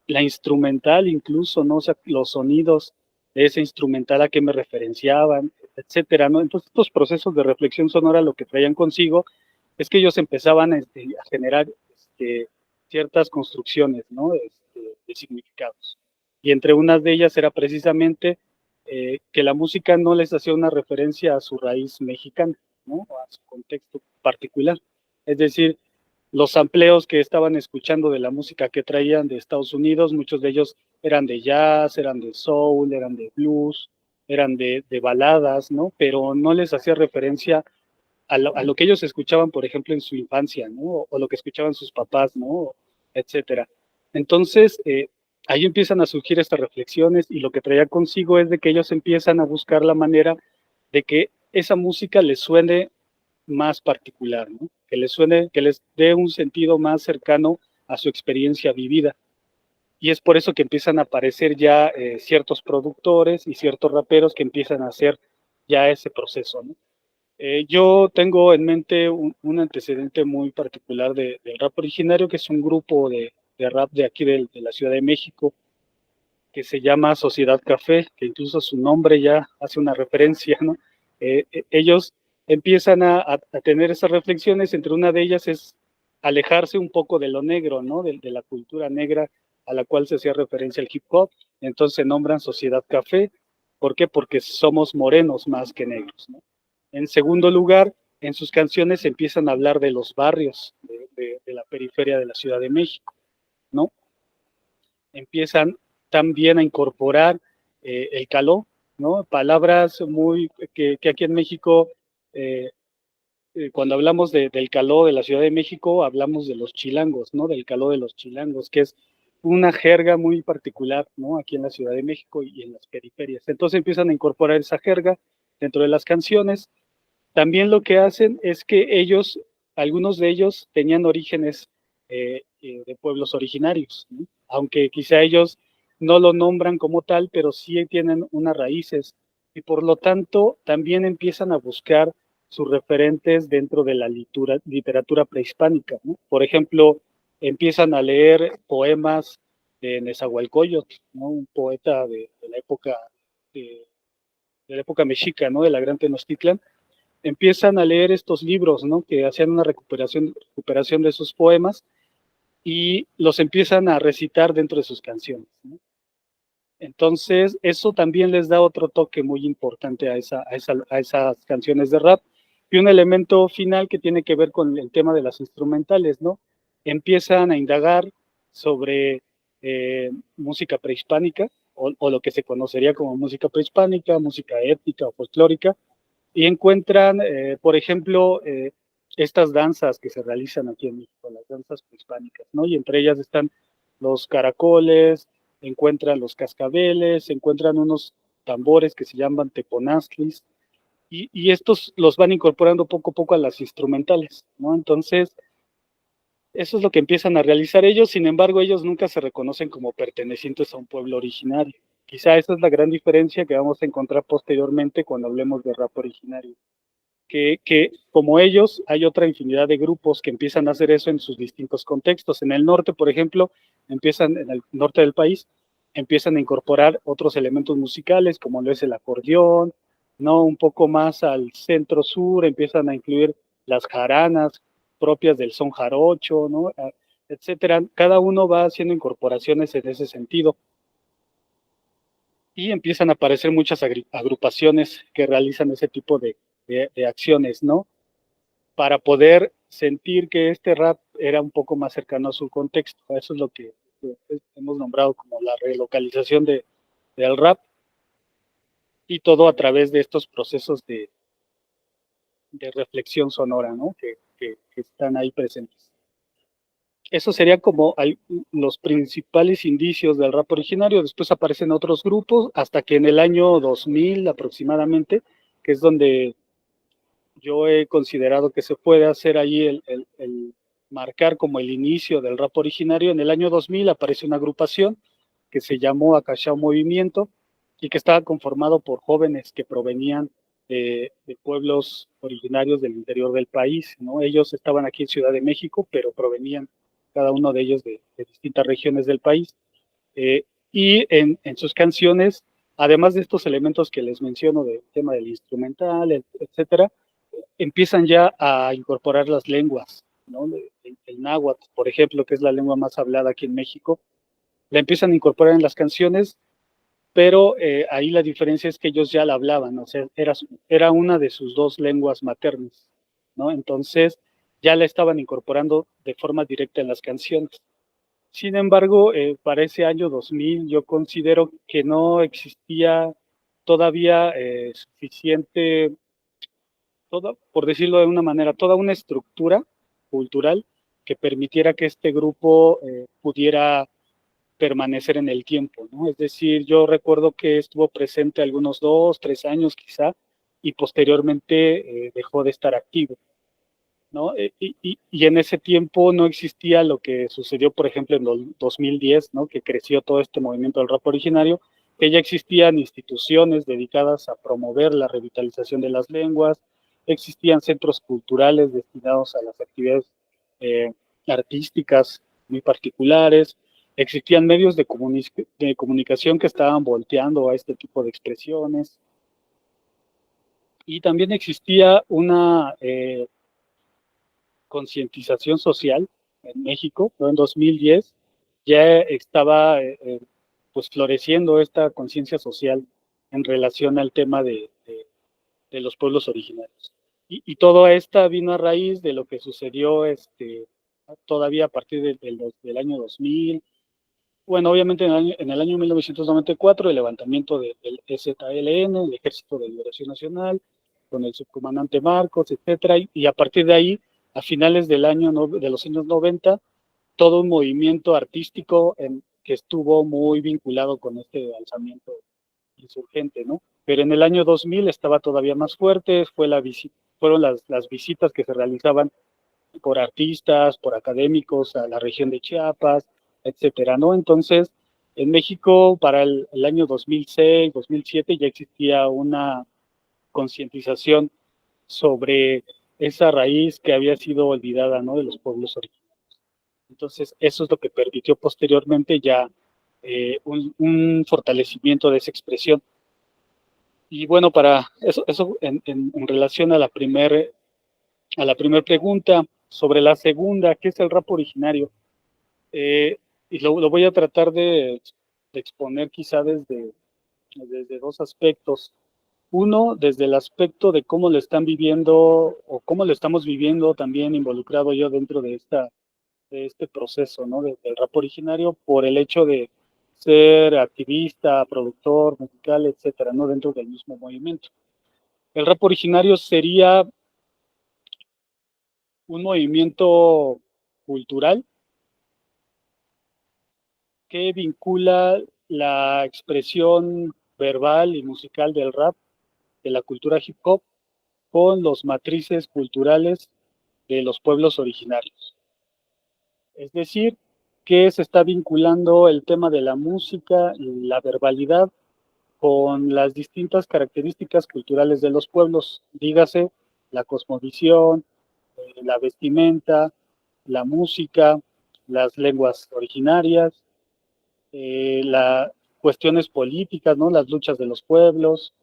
la instrumental incluso, ¿no? O sea, los sonidos de ese instrumental a qué me referenciaban, etcétera, ¿no? Entonces, estos procesos de reflexión sonora lo que traían consigo es que ellos empezaban a generar ciertas construcciones, ¿no? De significados. Y entre unas de ellas era precisamente que la música no les hacía una referencia a su raíz mexicana, ¿no? A su contexto particular. Es decir, los sampleos que estaban escuchando de la música que traían de Estados Unidos, muchos de ellos eran de jazz, eran de soul, eran de blues, eran de baladas, ¿no? Pero no les hacía referencia a lo que ellos escuchaban, por ejemplo, en su infancia, ¿no? O lo que escuchaban sus papás, ¿no? Etcétera. Entonces, ahí empiezan a surgir estas reflexiones, y lo que traía consigo es de que ellos empiezan a buscar la manera de que esa música les suene más particular, ¿no? Que les suene, que les dé un sentido más cercano a su experiencia vivida. Y es por eso que empiezan a aparecer ya ciertos productores y ciertos raperos que empiezan a hacer ya ese proceso, ¿no? Yo tengo en mente un antecedente muy particular del rap originario, que es un grupo de rap de aquí de la Ciudad de México, que se llama Sociedad Café, que incluso su nombre ya hace una referencia, ¿no? Ellos empiezan a tener esas reflexiones, entre una de ellas es alejarse un poco de lo negro, ¿no? De la cultura negra a la cual se hacía referencia el hip hop. Entonces se nombran Sociedad Café. ¿Por qué? Porque somos morenos más que negros, ¿no? En segundo lugar, en sus canciones empiezan a hablar de los barrios de la periferia de la Ciudad de México, ¿no? Empiezan también a incorporar el caló, ¿no? Palabras que aquí en México, cuando hablamos del caló de la Ciudad de México, hablamos de los chilangos, ¿no? Del caló de los chilangos, que es una jerga muy particular, ¿no? Aquí en la Ciudad de México y en las periferias. Entonces empiezan a incorporar esa jerga dentro de las canciones. También lo que hacen es que ellos, algunos de ellos tenían orígenes de pueblos originarios, ¿no? Aunque quizá ellos no lo nombran como tal, pero sí tienen unas raíces, y por lo tanto también empiezan a buscar sus referentes dentro de la literatura prehispánica, ¿no? Por ejemplo, empiezan a leer poemas de Nezahualcóyotl, ¿no? Un poeta de la época de la época mexica, ¿no? De la Gran Tenochtitlan, empiezan a leer estos libros, ¿no? Que hacían una recuperación de sus poemas y los empiezan a recitar dentro de sus canciones, ¿no? Entonces, eso también les da otro toque muy importante a esas canciones de rap. Y un elemento final que tiene que ver con el tema de las instrumentales, ¿no? Empiezan a indagar sobre música prehispánica, o lo que se conocería como música prehispánica, música étnica o folclórica, y encuentran, por ejemplo, estas danzas que se realizan aquí en México, las danzas prehispánicas, ¿no? Y entre ellas están los caracoles, encuentran los cascabeles, encuentran unos tambores que se llaman teponaztlis, y estos los van incorporando poco a poco a las instrumentales, ¿no? Entonces, eso es lo que empiezan a realizar ellos, sin embargo, ellos nunca se reconocen como pertenecientes a un pueblo originario. Quizá esa es la gran diferencia que vamos a encontrar posteriormente cuando hablemos de rap originario. Que como ellos, hay otra infinidad de grupos que empiezan a hacer eso en sus distintos contextos. En el norte, por ejemplo, en el norte del país, empiezan a incorporar otros elementos musicales, como lo es el acordeón, ¿no? Un poco más al centro-sur, empiezan a incluir las jaranas propias del son jarocho, ¿no? Etcétera. Cada uno va haciendo incorporaciones en ese sentido. Y empiezan a aparecer muchas agrupaciones que realizan ese tipo de acciones, ¿no? Para poder sentir que este rap era un poco más cercano a su contexto. Eso es lo que hemos nombrado como la relocalización del rap, y todo a través de estos procesos de reflexión sonora, ¿no? Que están ahí presentes. Eso sería como los principales indicios del rap originario. Después aparecen otros grupos hasta que en el año 2000 aproximadamente, que es donde yo he considerado que se puede hacer ahí el marcar como el inicio del rap originario. En el año 2000 aparece una agrupación que se llamó Acachao Movimiento y que estaba conformado por jóvenes que provenían de pueblos originarios del interior del país, ¿no? Ellos estaban aquí en Ciudad de México, pero provenían cada uno de ellos de distintas regiones del país. Y en sus canciones, además de estos elementos que les menciono del tema del instrumental, etcétera, empiezan ya a incorporar las lenguas, ¿no? El náhuatl, por ejemplo, que es la lengua más hablada aquí en México, la empiezan a incorporar en las canciones, pero ahí la diferencia es que ellos ya la hablaban, o sea, era una de sus dos lenguas maternas, ¿no? Entonces ya la estaban incorporando de forma directa en las canciones. Sin embargo, para ese año 2000 yo considero que no existía todavía suficiente, por decirlo de una manera, toda una estructura cultural que permitiera que este grupo pudiera permanecer en el tiempo, ¿no? Es decir, yo recuerdo que estuvo presente algunos 2, 3 años quizá, y posteriormente dejó de estar activo, ¿no? Y en ese tiempo no existía lo que sucedió, por ejemplo, en el 2010, ¿no? Que creció todo este movimiento del rap originario, que ya existían instituciones dedicadas a promover la revitalización de las lenguas, existían centros culturales destinados a las actividades eh, artísticas muy particulares, existían medios de comunicación que estaban volteando a este tipo de expresiones, y también existía una concientización social en México, ¿no? En 2010 ya estaba pues floreciendo esta conciencia social en relación al tema de los pueblos originarios. Y toda esta vino a raíz de lo que sucedió todavía a partir del año 2000. Bueno, obviamente en el año 1994 el levantamiento del EZLN, el Ejército de Liberación Nacional, con el subcomandante Marcos, etcétera, y a partir de ahí, a finales de los años 90, todo un movimiento artístico que estuvo muy vinculado con este alzamiento insurgente, ¿no? Pero en el año 2000 estaba todavía más fuerte, fueron las visitas que se realizaban por artistas, por académicos a la región de Chiapas, etcétera, ¿no? Entonces, en México para el año 2006, 2007 ya existía una concientización sobre esa raíz que había sido olvidada, ¿no? De los pueblos originarios. Entonces, eso es lo que permitió posteriormente ya un fortalecimiento de esa expresión. Y bueno, para eso en relación a la primera pregunta, sobre la segunda, ¿qué es el rap originario? Y lo voy a tratar de exponer quizá desde dos aspectos. Uno, desde el aspecto de cómo lo están viviendo o cómo lo estamos viviendo también involucrado yo dentro de este proceso, ¿no? Del rap originario, por el hecho de ser activista, productor, musical, etcétera, ¿no? Dentro del mismo movimiento. El rap originario sería un movimiento cultural que vincula la expresión verbal y musical del rap, de la cultura hip hop, con los matrices culturales de los pueblos originarios. Es decir, que se está vinculando el tema de la música y la verbalidad con las distintas características culturales de los pueblos, dígase la cosmovisión, la vestimenta, la música, las lenguas originarias, las cuestiones políticas, ¿no? Las luchas de los pueblos,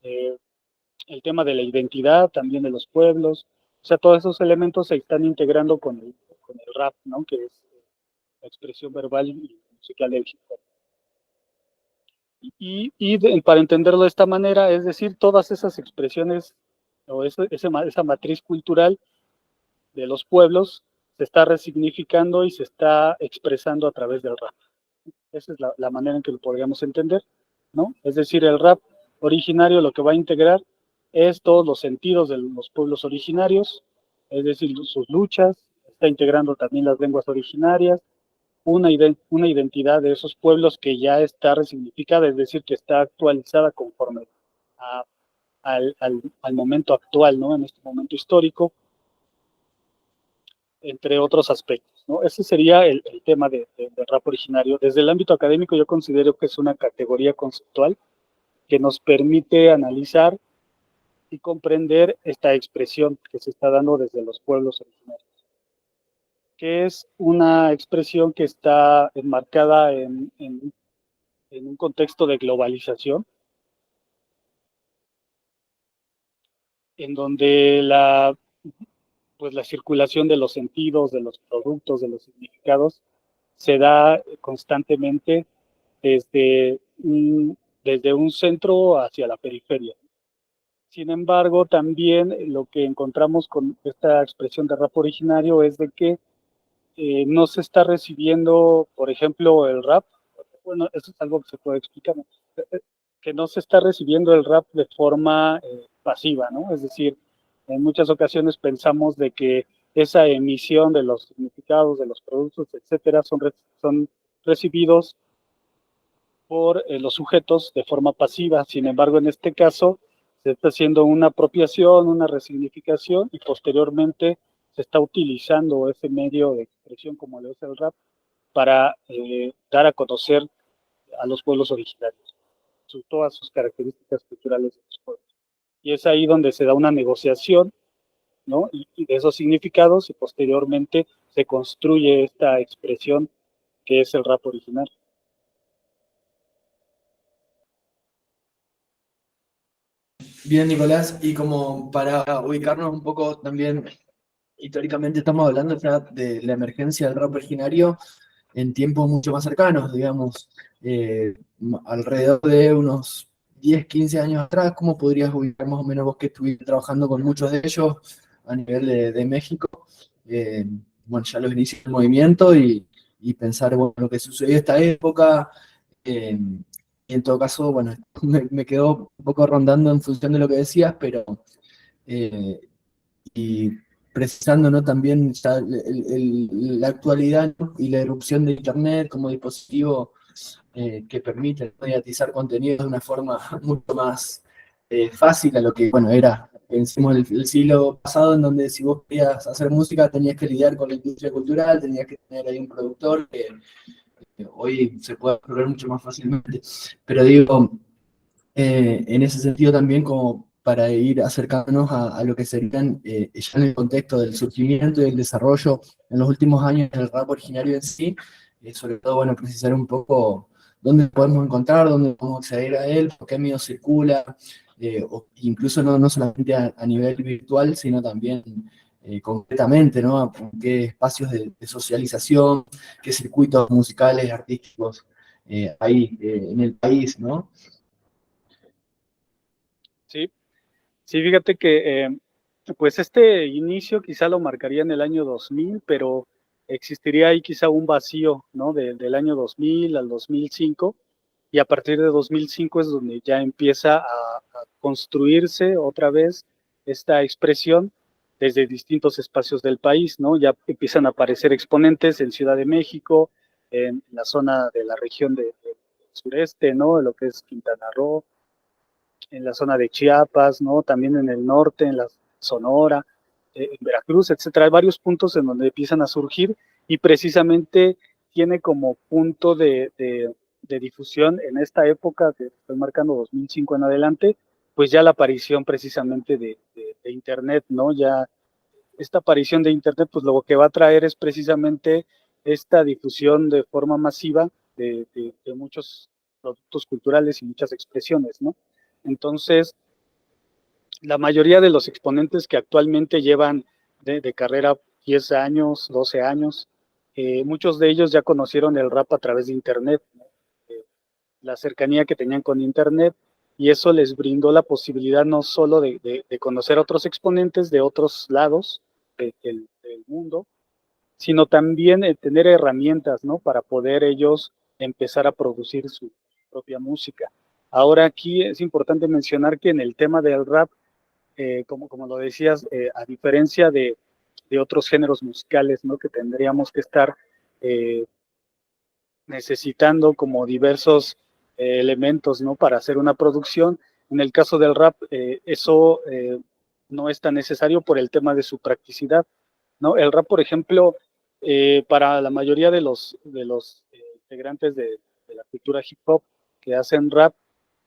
el tema de la identidad también de los pueblos. O sea, todos esos elementos se están integrando con el rap, ¿no? Que es la expresión verbal y musical del hip hop. Para entenderlo de esta manera, es decir, todas esas expresiones o esa matriz cultural de los pueblos se está resignificando y se está expresando a través del rap. Esa es la manera en que lo podríamos entender, ¿no? Es decir, el rap originario lo que va a integrar es todos los sentidos de los pueblos originarios, es decir, sus luchas, está integrando también las lenguas originarias, una identidad de esos pueblos que ya está resignificada, es decir, que está actualizada conforme al momento actual, ¿no? En este momento histórico, entre otros aspectos, ¿no? Ese sería el tema del rap originario. Desde el ámbito académico yo considero que es una categoría conceptual que nos permite analizar y comprender esta expresión que se está dando desde los pueblos originarios, que es una expresión que está enmarcada en un contexto de globalización, en donde la circulación de los sentidos, de los productos, de los significados, se da constantemente desde un centro hacia la periferia. Sin embargo, también lo que encontramos con esta expresión de rap originario es de que no se está recibiendo, por ejemplo, el rap, bueno, eso es algo que se puede explicar, ¿no? Que no se está recibiendo el rap de forma pasiva, ¿no? Es decir, en muchas ocasiones pensamos de que esa emisión de los significados, de los productos, etcétera, son recibidos por los sujetos de forma pasiva. Sin embargo, en este caso, se está haciendo una apropiación, una resignificación y posteriormente se está utilizando ese medio de expresión como lo es el rap para dar a conocer a los pueblos originarios, todas sus características culturales de los pueblos. Y es ahí donde se da una negociación, ¿no? Y de esos significados y posteriormente se construye esta expresión que es el rap original. Bien, Nicolás, y como para ubicarnos un poco también, históricamente estamos hablando ya de la emergencia del rap originario en tiempos mucho más cercanos, digamos, alrededor de unos 10, 15 años atrás. ¿Cómo podrías ubicar más o menos vos que estuviste trabajando con muchos de ellos a nivel de México? Bueno, ya los inicios del movimiento y pensar, bueno, lo que sucedió en esta época. Y en todo caso, bueno, me quedó un poco rondando en función de lo que decías, pero eh, y precisando, ¿no? También ya la actualidad, ¿no? Y la irrupción de Internet como dispositivo que permite mediatizar contenido de una forma mucho más fácil a lo que, bueno, era, pensemos, el siglo pasado, en donde si vos querías hacer música tenías que lidiar con la industria cultural, tenías que tener ahí un productor que hoy se puede explorar mucho más fácilmente. Pero digo, en ese sentido también como para ir acercándonos a lo que serían, ya en el contexto del surgimiento y del desarrollo en los últimos años del rap originario en sí, sobre todo, bueno, precisar un poco dónde podemos encontrar, dónde podemos acceder a él, por qué medio circula, o incluso no solamente a nivel virtual, sino también concretamente, ¿no? Qué espacios de socialización, qué circuitos musicales, artísticos hay en el país, ¿no? Sí, sí, fíjate que pues este inicio quizá lo marcaría en el año 2000, pero existiría ahí quizá un vacío, ¿no? Del año 2000 al 2005, y a partir de 2005 es donde ya empieza a construirse otra vez esta expresión desde distintos espacios del país, ¿no? Ya empiezan a aparecer exponentes en Ciudad de México, en la zona de la región del sureste, ¿no? Lo que es Quintana Roo, en la zona de Chiapas, ¿no? También en el norte, en la Sonora, en Veracruz, etcétera. Hay varios puntos en donde empiezan a surgir, y precisamente tiene como punto de difusión en esta época que estoy marcando 2005 en adelante, pues ya la aparición precisamente de Internet, ¿no? Ya esta aparición de Internet, pues lo que va a traer es precisamente esta difusión de forma masiva de muchos productos culturales y muchas expresiones, ¿no? Entonces, la mayoría de los exponentes que actualmente llevan de carrera 10 años, 12 años, muchos de ellos ya conocieron el rap a través de Internet, ¿no? La cercanía que tenían con Internet, y eso les brindó la posibilidad no solo de conocer a otros exponentes de otros lados del mundo, sino también tener herramientas, ¿no? Para poder ellos empezar a producir su propia música. Ahora aquí es importante mencionar que en el tema del rap, como lo decías, a diferencia de otros géneros musicales, ¿no? Que tendríamos que estar eh, necesitando como diversos elementos, ¿no? Para hacer una producción. En el caso del rap, eso no es tan necesario por el tema de su practicidad, ¿no? El rap, por ejemplo, para la mayoría de los integrantes de la cultura hip hop que hacen rap,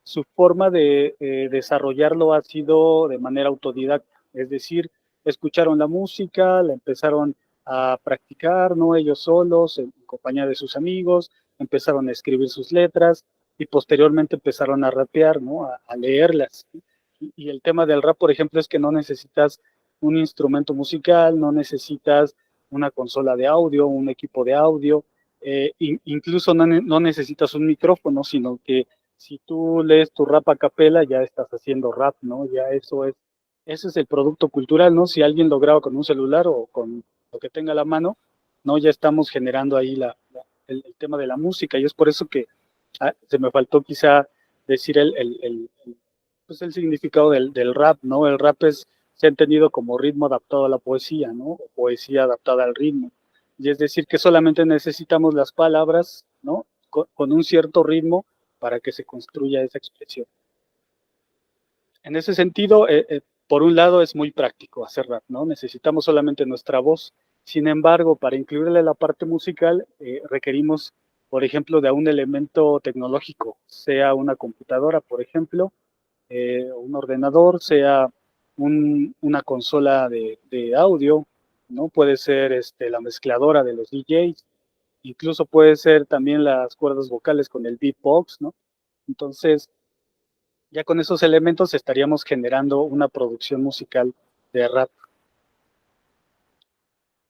su forma de desarrollarlo ha sido de manera autodidacta, es decir, escucharon la música, la empezaron a practicar, ¿no? Ellos solos, en compañía de sus amigos, empezaron a escribir sus letras y posteriormente empezaron a rapear, ¿no? A leerlas. Y el tema del rap, por ejemplo, es que no necesitas un instrumento musical, no necesitas una consola de audio, un equipo de audio, incluso no necesitas un micrófono, sino que si tú lees tu rap a capela, ya estás haciendo rap, ¿no? Ya ese es el producto cultural, ¿no? Si alguien lo graba con un celular o con lo que tenga a la mano, ¿no? Ya estamos generando ahí el tema de la música, y es por eso que se me faltó quizá decir pues el significado del rap, ¿no? El rap se ha entendido como ritmo adaptado a la poesía, ¿no? O poesía adaptada al ritmo. Y es decir, que solamente necesitamos las palabras, ¿no? Con un cierto ritmo para que se construya esa expresión. En ese sentido, por un lado es muy práctico hacer rap, ¿no? Necesitamos solamente nuestra voz. Sin embargo, para incluirle la parte musical, requerimos, por ejemplo, de un elemento tecnológico, sea una computadora, por ejemplo, un ordenador, sea una consola de audio, ¿no? Puede ser la mezcladora de los DJs, incluso puede ser también las cuerdas vocales con el beatbox, ¿no? Entonces, ya con esos elementos estaríamos generando una producción musical de rap.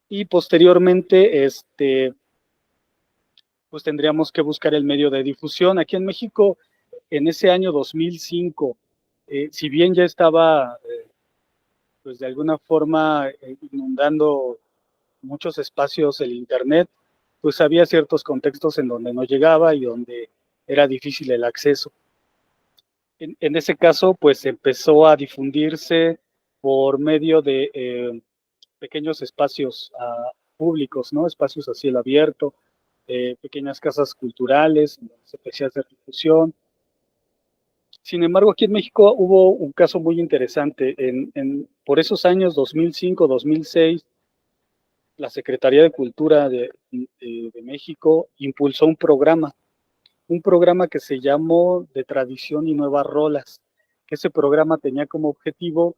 Y posteriormente, pues tendríamos que buscar el medio de difusión. Aquí en México, en ese año 2005, si bien ya estaba, pues de alguna forma, inundando muchos espacios el Internet, pues había ciertos contextos en donde no llegaba y donde era difícil el acceso. En ese caso, pues empezó a difundirse por medio de pequeños espacios públicos, ¿no? Espacios a cielo abierto, pequeñas casas culturales, donde se empezó a hacer difusión. Sin embargo, aquí en México hubo un caso muy interesante. Por esos años 2005, 2006, la Secretaría de Cultura de México impulsó un programa que se llamó De Tradición y Nuevas Rolas, que ese programa tenía como objetivo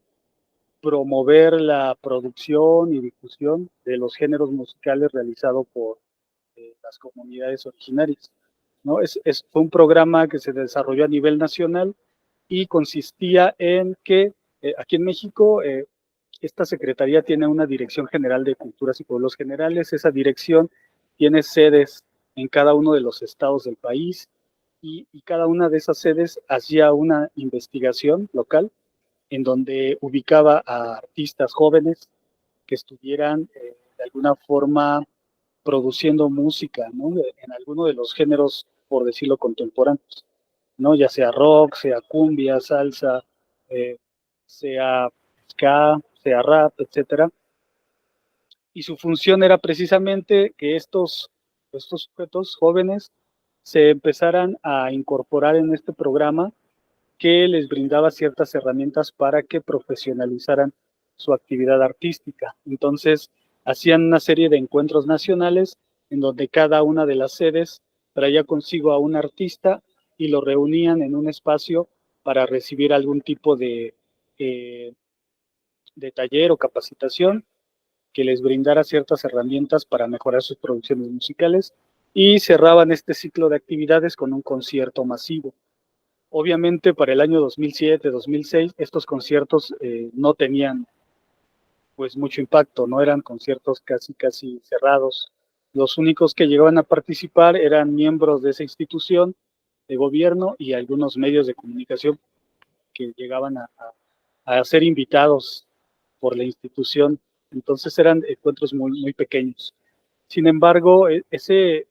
promover la producción y difusión de los géneros musicales realizados por las comunidades originarias. ¿no? Fue un programa que se desarrolló a nivel nacional y consistía en que aquí en México esta secretaría tiene una Dirección General de Culturas y Pueblos Generales. Esa dirección tiene sedes en cada uno de los estados del país y cada una de esas sedes hacía una investigación local en donde ubicaba a artistas jóvenes que estuvieran de alguna forma produciendo música, ¿no? En alguno de los géneros, por decirlo, contemporáneos, ¿no? Ya sea rock, sea cumbia, salsa, eh, sea ska, sea rap, etcétera. Y su función era precisamente que estos sujetos jóvenes se empezaran a incorporar en este programa que les brindaba ciertas herramientas para que profesionalizaran su actividad artística. Entonces, hacían una serie de encuentros nacionales en donde cada una de las sedes traía consigo a un artista y lo reunían en un espacio para recibir algún tipo de taller o capacitación que les brindara ciertas herramientas para mejorar sus producciones musicales y cerraban este ciclo de actividades con un concierto masivo. Obviamente para el año 2007, 2006, estos conciertos no tenían pues mucho impacto, no eran conciertos casi cerrados. Los únicos que llegaban a participar eran miembros de esa institución de gobierno y algunos medios de comunicación que llegaban a ser invitados por la institución. Entonces eran encuentros muy pequeños. Sin embargo, ese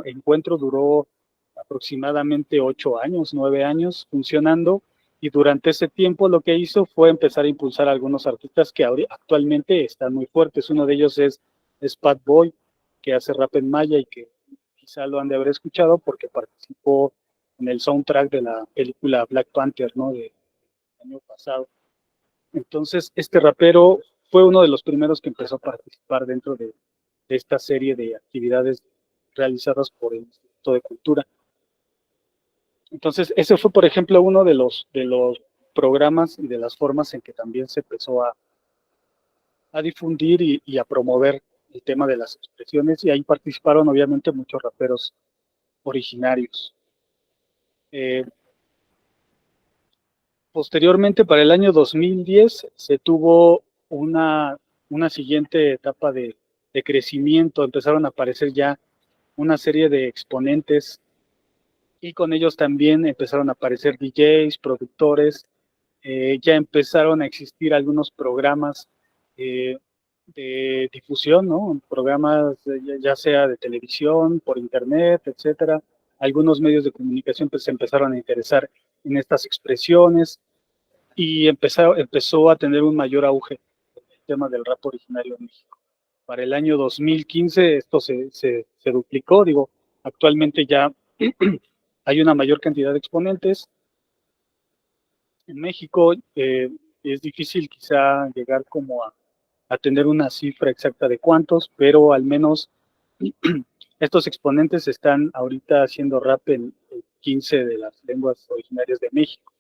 encuentro duró aproximadamente 8 años, 9 años funcionando, y durante ese tiempo lo que hizo fue empezar a impulsar a algunos artistas que actualmente están muy fuertes. Uno de ellos es Pat Boy, que hace rap en maya y que quizá lo han de haber escuchado porque participó en el soundtrack de la película Black Panther, ¿no? Del año pasado. Entonces, este rapero fue uno de los primeros que empezó a participar dentro de esta serie de actividades realizadas por el Instituto de Cultura. Entonces, ese fue, por ejemplo, uno de los programas y de las formas en que también se empezó a difundir y a promover el tema de las expresiones, y ahí participaron obviamente muchos raperos originarios. Posteriormente, para el año 2010, se tuvo una siguiente etapa de crecimiento. Empezaron a aparecer ya una serie de exponentes y con ellos también empezaron a aparecer DJs, productores. Ya empezaron a existir algunos programas de difusión, ¿no? Programas ya sea de televisión, por internet, etcétera. Algunos medios de comunicación pues, se empezaron a interesar en estas expresiones y empezó a tener un mayor auge el tema del rap originario en México. Para el año 2015 esto se duplicó, digo, actualmente ya hay una mayor cantidad de exponentes. En México es difícil quizá llegar como a tener una cifra exacta de cuántos, pero al menos estos exponentes están ahorita haciendo rap en 15 de las lenguas originarias de México.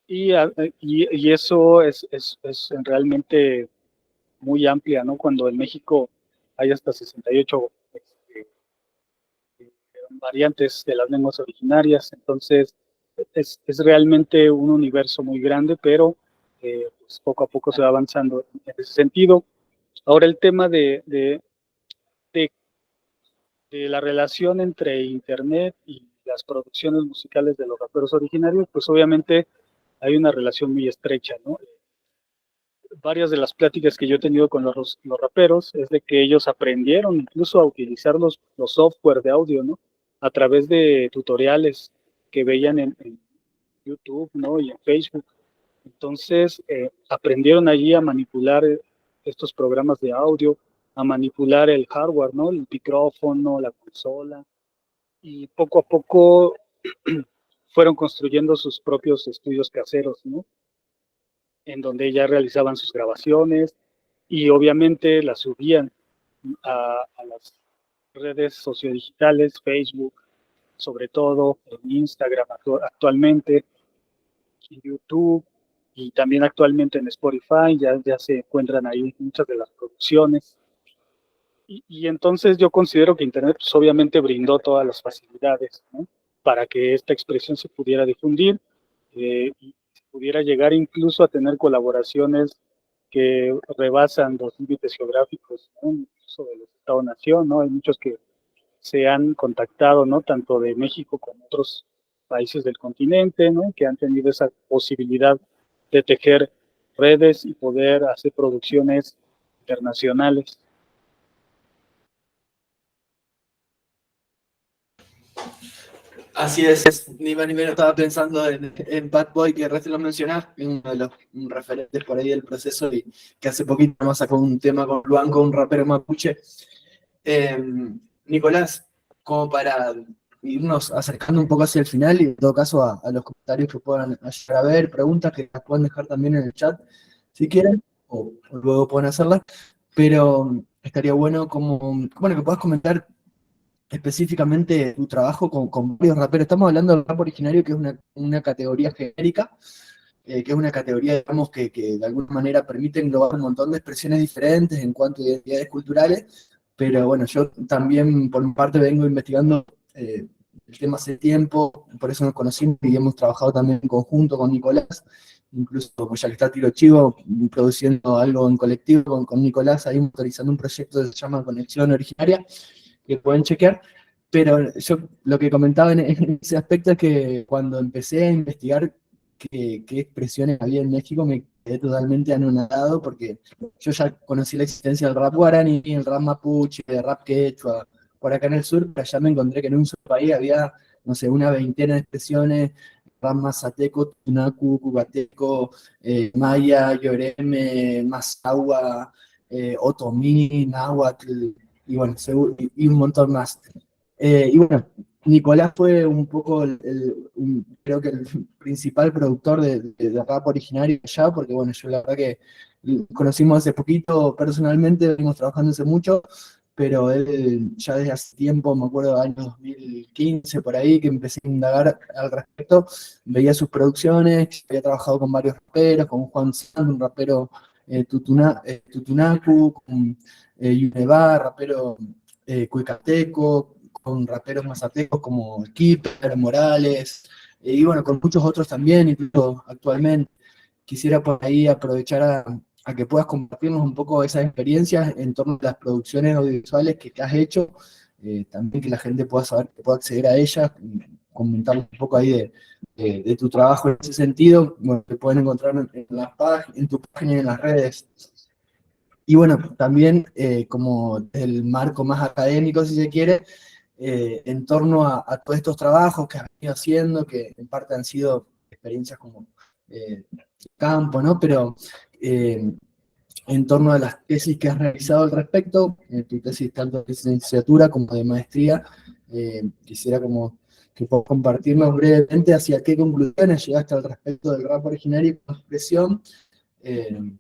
Y eso es realmente muy amplia, ¿no? Cuando en México hay hasta 68 variantes de las lenguas originarias, entonces es realmente un universo muy grande, pero pues poco a poco se va avanzando en ese sentido. Ahora el tema de la relación entre Internet y las producciones musicales de los raperos originarios, pues obviamente hay una relación muy estrecha, ¿no? Varias de las pláticas que yo he tenido con los raperos es de que ellos aprendieron incluso a utilizar los software de audio, ¿no? A través de tutoriales que veían en YouTube, ¿no? Y en Facebook. Entonces, aprendieron allí a manipular estos programas de audio, a manipular el hardware, ¿no? El micrófono, la consola, y poco a poco fueron construyendo sus propios estudios caseros, ¿no? En donde ya realizaban sus grabaciones y obviamente las subían a las redes sociodigitales, Facebook, sobre todo, en Instagram actualmente, en YouTube y también actualmente en Spotify, ya se encuentran ahí muchas de las producciones. Y entonces yo considero que Internet pues obviamente brindó todas las facilidades, ¿no? Para que esta expresión se pudiera difundir y pudiera llegar incluso a tener colaboraciones que rebasan los límites geográficos, ¿no? Incluso de los Estados-nación, ¿no? Hay muchos que se han contactado, ¿no? Tanto de México como otros países del continente, ¿no? Que han tenido esa posibilidad de tejer redes y poder hacer producciones internacionales. Así es, ni más ni menos estaba pensando en Bad Boy, que recién lo mencionás, que es uno de los referentes por ahí del proceso y que hace poquito más sacó un tema con Luanco, un rapero mapuche. Eh, Nicolás, como para irnos acercando un poco hacia el final y en todo caso a los comentarios que puedan llegar a ver, preguntas que las pueden dejar también en el chat si quieren, o luego pueden hacerlas, pero estaría bueno como, bueno, que puedas comentar específicamente tu trabajo con varios raperos. Estamos hablando del rap originario, que es una categoría genérica, que es una categoría, digamos, que de alguna manera permite englobar un montón de expresiones diferentes en cuanto a identidades culturales, pero bueno, yo también por mi parte vengo investigando el tema hace tiempo, por eso nos conocimos y hemos trabajado también en conjunto con Nicolás, incluso pues ya que está Tiro Chivo, produciendo algo en colectivo con Nicolás, ahí motorizando un proyecto que se llama Conexión Originaria, que pueden chequear, pero yo lo que comentaba en ese aspecto es que cuando empecé a investigar qué expresiones había en México, me quedé totalmente anonadado porque yo ya conocí la existencia del rap guaraní, el rap mapuche, el rap quechua, por acá en el sur, pero allá me encontré que en un solo país había, no sé, una veintena de expresiones, rap mazateco, tunacu, cubateco, maya, yoreme, mazahua, otomí, náhuatl, y bueno, y un montón más. Y bueno, Nicolás fue un poco, creo que el principal productor de rap originario allá, porque bueno, yo la verdad que conocimos hace poquito personalmente, venimos trabajando hace mucho, pero él ya desde hace tiempo, me acuerdo, año 2015 por ahí, que empecé a indagar al respecto, veía sus producciones, había trabajado con varios raperos, con Juan Sand, un rapero Tutunacu, con Yuneva, rapero cuicateco, con raperos mazatecos como Keeper, Morales, y bueno, con muchos otros también, incluso actualmente. Quisiera por ahí aprovechar a que puedas compartirnos un poco esas experiencias en torno a las producciones audiovisuales que has hecho, también que la gente pueda saber, que pueda acceder a ellas, comentar un poco ahí de tu trabajo en ese sentido, bueno, te pueden encontrar en tu página y en las redes. Y bueno, también como el marco más académico, si se quiere, en torno a todos estos trabajos que has venido haciendo, que en parte han sido experiencias como campo, ¿no? Pero en torno a las tesis que has realizado al respecto, tu tesis tanto de licenciatura como de maestría, quisiera como que puedas compartirnos brevemente hacia qué conclusiones llegaste al respecto del rap originario como expresión en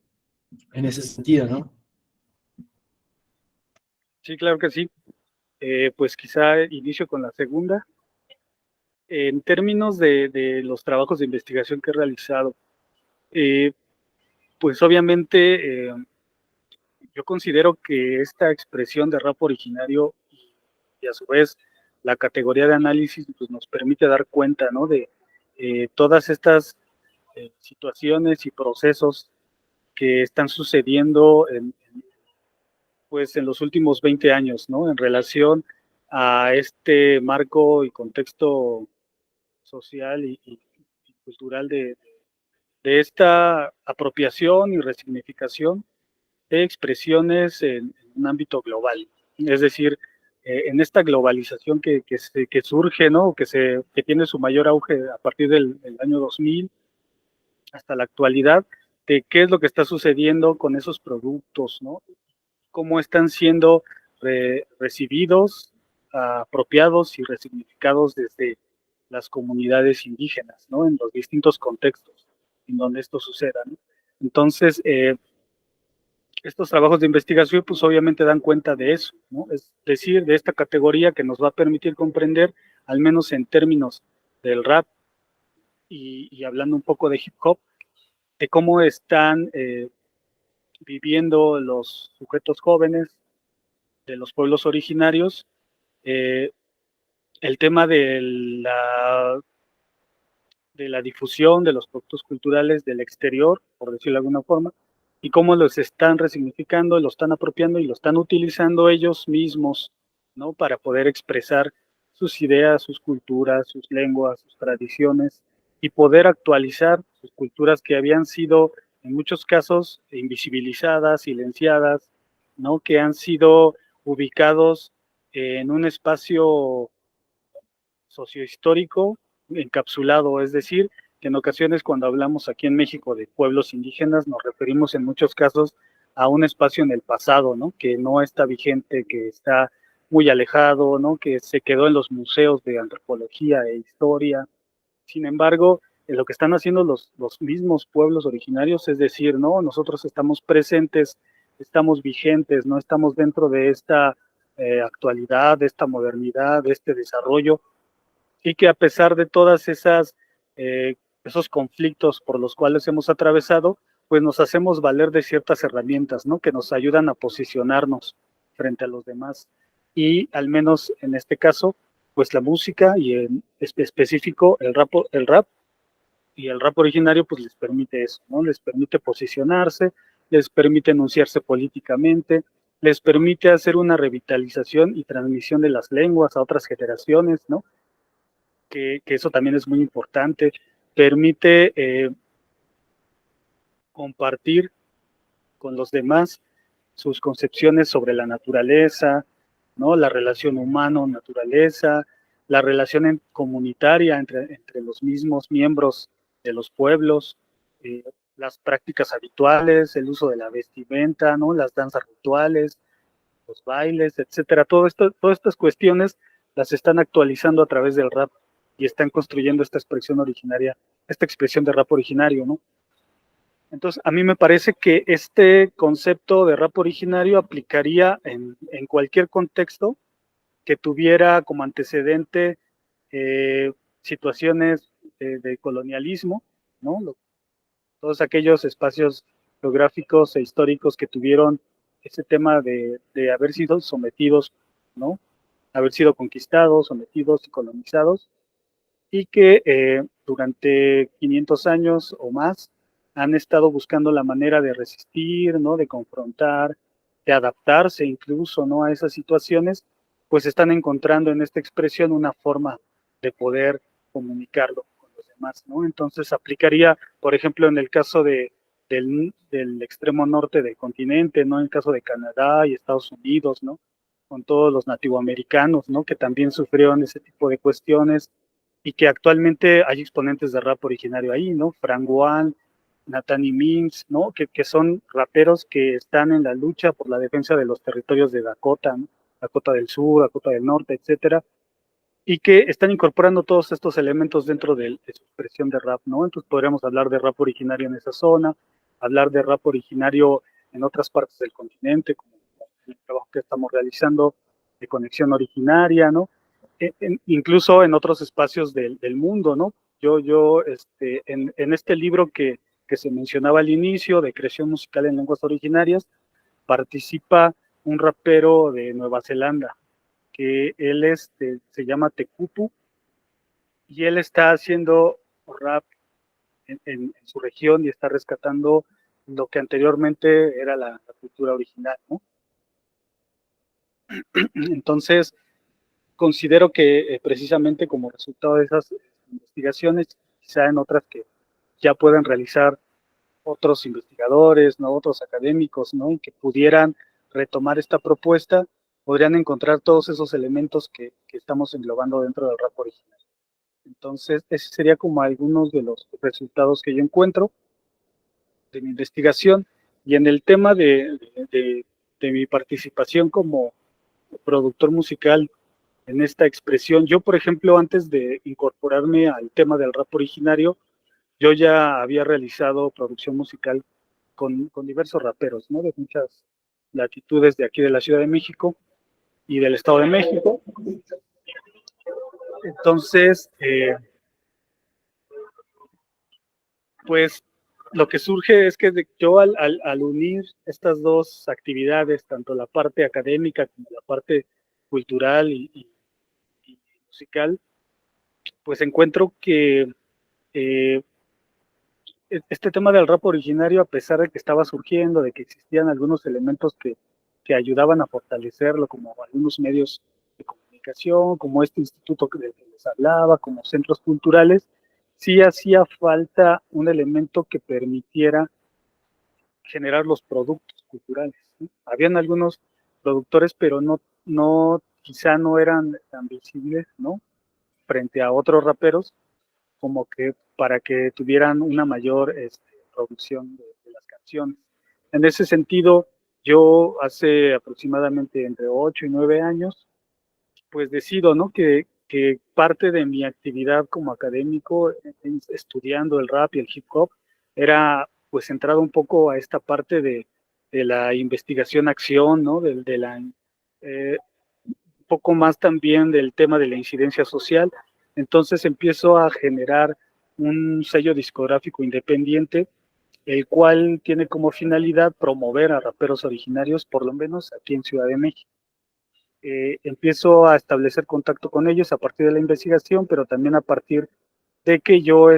ese sentido, ¿no? Sí, claro que sí. Pues quizá inicio con la segunda. En términos de los trabajos de investigación que he realizado, eh, pues obviamente yo considero que esta expresión de rap originario y a su vez la categoría de análisis pues nos permite dar cuenta, ¿no? De todas estas situaciones y procesos que están sucediendo pues en los últimos 20 años, ¿no? En relación a este marco y contexto social y cultural de esta apropiación y resignificación de expresiones en un ámbito global. Es decir, en esta globalización que surge, ¿no? Que tiene su mayor auge a partir del año 2000 hasta la actualidad, de qué es lo que está sucediendo con esos productos, ¿no? Cómo están siendo recibidos, apropiados y resignificados desde las comunidades indígenas, ¿no? En los distintos contextos en donde esto suceda, ¿no? Entonces, estos trabajos de investigación, pues obviamente dan cuenta de eso, ¿no? Es decir, de esta categoría que nos va a permitir comprender, al menos en términos del rap y hablando un poco de hip hop, de cómo están viviendo los sujetos jóvenes los pueblos originarios, el tema de la difusión de los productos culturales del exterior, por decirlo de alguna forma, y cómo los están resignificando, lo están apropiando y lo están utilizando ellos mismos, ¿no? Para poder expresar sus ideas, sus culturas, sus lenguas, sus tradiciones y poder actualizar sus culturas que habían sido en muchos casos invisibilizadas, silenciadas, ¿no? Que han sido ubicados en un espacio sociohistórico encapsulado, es decir, que en ocasiones cuando hablamos aquí en México de pueblos indígenas nos referimos en muchos casos a un espacio en el pasado, ¿no? Que no está vigente, que está muy alejado, ¿no? Que se quedó en los museos de antropología e historia. Sin embargo, en lo que están haciendo los mismos pueblos originarios, es decir, ¿no? Nosotros estamos presentes, estamos vigentes, no estamos dentro de esta actualidad, de esta modernidad, de este desarrollo, y que a pesar de todas esos conflictos por los cuales hemos atravesado, pues nos hacemos valer de ciertas herramientas, ¿no? Que nos ayudan a posicionarnos frente a los demás. Y al menos en este caso, pues la música y en específico el rap y el rap originario, pues les permite eso, ¿no? Les permite posicionarse, les permite enunciarse políticamente, les permite hacer una revitalización y transmisión de las lenguas a otras generaciones, ¿no? Que eso también es muy importante, permite compartir con los demás sus concepciones sobre la naturaleza, ¿no? La relación humano-naturaleza, la relación comunitaria entre los mismos miembros de los pueblos, eh, las prácticas habituales, el uso de la vestimenta, ¿no? Las danzas rituales, los bailes, etcétera. Todas estas cuestiones las están actualizando a través del rap y están construyendo esta expresión originaria, esta expresión de rap originario, ¿no? Entonces, a mí me parece que este concepto de rap originario aplicaría en cualquier contexto que tuviera como antecedente situaciones de colonialismo, ¿no? Todos aquellos espacios geográficos e históricos que tuvieron ese tema de haber sido sometidos, ¿no? Haber sido conquistados, sometidos y colonizados, y que durante 500 años o más han estado buscando la manera de resistir, ¿no? De confrontar, de adaptarse incluso, ¿no? A esas situaciones, pues están encontrando en esta expresión una forma de poder comunicarlo con los demás, ¿no? Entonces aplicaría, por ejemplo, en el caso del extremo norte del continente, ¿no? En el caso de Canadá y Estados Unidos, ¿no? Con todos los nativoamericanos, ¿no? Que también sufrieron ese tipo de cuestiones y que actualmente hay exponentes de rap originario ahí, ¿no? Frank One, Nathani Mings, ¿no? Que son raperos que están en la lucha por la defensa de los territorios de Dakota, ¿no? Dakota del Sur, Dakota del Norte, etcétera, y que están incorporando todos estos elementos dentro de su expresión de rap, ¿no? Entonces podríamos hablar de rap originario en esa zona, hablar de rap originario en otras partes del continente, como el trabajo que estamos realizando de conexión originaria, ¿no? Incluso en otros espacios del mundo, ¿no? En este libro que se mencionaba al inicio, de creación musical en lenguas originarias, participa un rapero de Nueva Zelanda, que él se llama Tekupu, y él está haciendo rap en su región y está rescatando lo que anteriormente era la cultura original, ¿no? Entonces, considero que precisamente como resultado de esas investigaciones, quizá en otras que ya puedan realizar otros investigadores, ¿no? Otros académicos, ¿no? Y que pudieran retomar esta propuesta, podrían encontrar todos esos elementos que estamos englobando dentro del rap original. Entonces, ese sería como algunos de los resultados que yo encuentro de mi investigación. Y en el tema de mi participación como productor musical en esta expresión, yo, por ejemplo, antes de incorporarme al tema del rap originario, yo ya había realizado producción musical con diversos raperos, ¿no? De muchas latitudes de aquí de la Ciudad de México y del Estado de México. Entonces, pues lo que surge es que yo al unir estas dos actividades, tanto la parte académica como la parte cultural y musical, pues encuentro que eh, este tema del rap originario, a pesar de que estaba surgiendo, de que existían algunos elementos que ayudaban a fortalecerlo, como algunos medios de comunicación, como este instituto del que les hablaba, como centros culturales, sí hacía falta un elemento que permitiera generar los productos culturales, ¿sí? Habían algunos productores, pero quizá no eran tan visibles, ¿no? Frente a otros raperos, como que para que tuvieran una mayor producción de las canciones. En ese sentido, yo hace aproximadamente entre 8 y 9 años, pues decido, ¿no? Que parte de mi actividad como académico, estudiando el rap y el hip hop, era pues centrado un poco a esta parte de la investigación-acción, ¿no? Un poco más también del tema de la incidencia social. Entonces empiezo a generar un sello discográfico independiente, el cual tiene como finalidad promover a raperos originarios, por lo menos aquí en Ciudad de México. Empiezo a establecer contacto con ellos a partir de la investigación, pero también a partir de que yo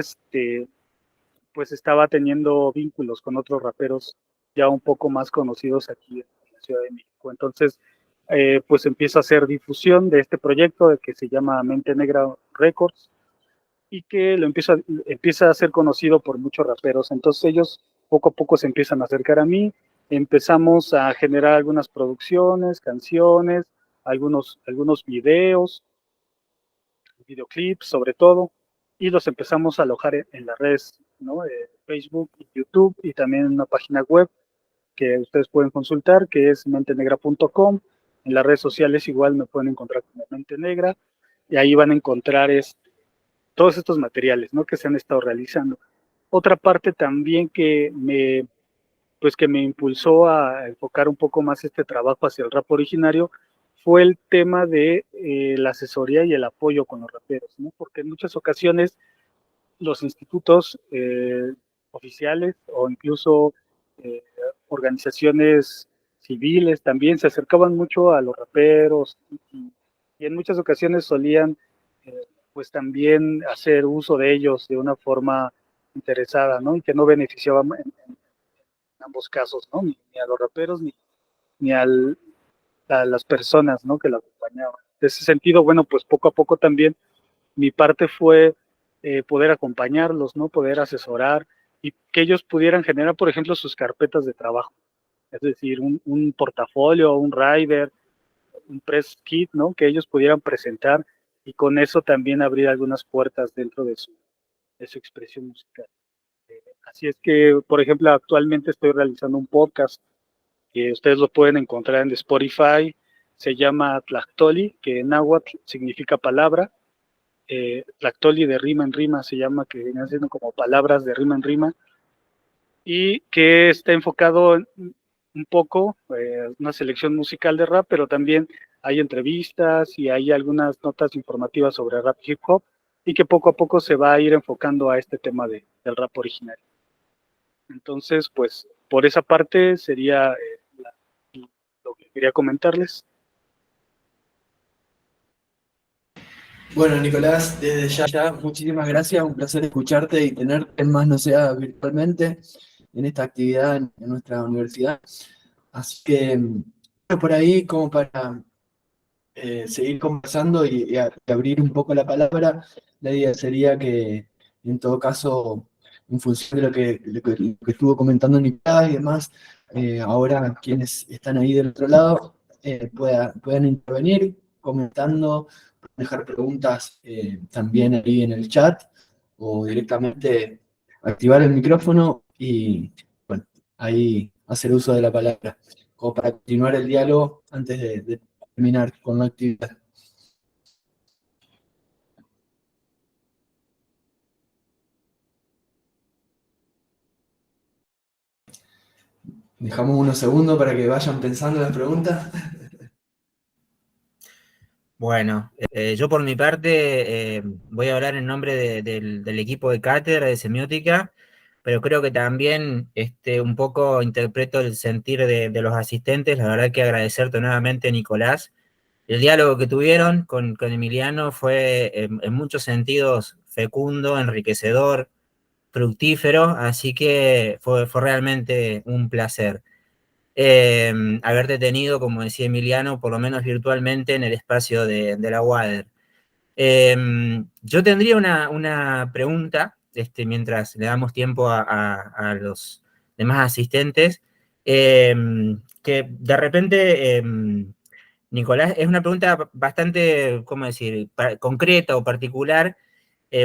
pues estaba teniendo vínculos con otros raperos ya un poco más conocidos aquí en la Ciudad de México. Entonces, pues empiezo a hacer difusión de este proyecto que se llama Mente Negra Records y que empieza a ser conocido por muchos raperos. Entonces ellos poco a poco se empiezan a acercar a mí, empezamos a generar algunas producciones, canciones, algunos videoclips sobre todo, y los empezamos a alojar en las redes, ¿no? Facebook, YouTube y también en una página web que ustedes pueden consultar, que es mentenegra.com. En las redes sociales igual me pueden encontrar como Mente Negra, y ahí van a encontrar todos estos materiales, ¿no? Que se han estado realizando. Otra parte también que me impulsó a enfocar un poco más este trabajo hacia el rap originario fue el tema de la asesoría y el apoyo con los raperos, ¿no? Porque en muchas ocasiones los institutos oficiales o incluso eh, organizaciones civiles también se acercaban mucho a los raperos y en muchas ocasiones solían eh, pues también hacer uso de ellos de una forma interesada, ¿no? Y que no beneficiaba en ambos casos, ¿no? Ni a los raperos ni a las personas, ¿no? Que la acompañaban. En ese sentido, bueno, pues poco a poco también mi parte fue poder acompañarlos, ¿no? Poder asesorar y que ellos pudieran generar, por ejemplo, sus carpetas de trabajo. Es decir, un portafolio, un rider, un press kit, ¿no? Que ellos pudieran presentar y con eso también abrir algunas puertas dentro de su expresión musical. Así es que, por ejemplo, actualmente estoy realizando un podcast que ustedes lo pueden encontrar en Spotify, se llama Tlactoli, que en náhuatl significa palabra, Tlactoli de rima en rima se llama, que viene siendo como palabras de rima en rima, y que está enfocado en un poco, una selección musical de rap, pero también hay entrevistas y hay algunas notas informativas sobre rap hip hop, y que poco a poco se va a ir enfocando a este tema del rap original. Entonces, pues, por esa parte sería lo que quería comentarles. Bueno, Nicolás, desde ya, muchísimas gracias, un placer escucharte y tenerte más, no sea virtualmente, en esta actividad en nuestra universidad. Así que, por ahí, como para seguir conversando y abrir un poco la palabra, la idea sería que, en todo caso, en función de lo que estuvo comentando Nicolás y demás, ahora quienes están ahí del otro lado puedan intervenir comentando, dejar preguntas también ahí en el chat o directamente activar el micrófono y, bueno, ahí hacer uso de la palabra, como para continuar el diálogo antes de terminar con la actividad. Dejamos unos segundos para que vayan pensando las preguntas. Bueno, yo por mi parte voy a hablar en nombre del equipo de cátedra de semiótica, pero creo que también un poco interpreto el sentir de los asistentes. La verdad que agradecerte nuevamente, Nicolás. El diálogo que tuvieron con Emiliano fue en muchos sentidos fecundo, enriquecedor, fructífero, así que fue realmente un placer haberte tenido, como decía Emiliano, por lo menos virtualmente en el espacio de la WADER. Yo tendría una pregunta, mientras le damos tiempo a los demás asistentes, que de repente, Nicolás, es una pregunta bastante, ¿cómo decir?, concreta o particular.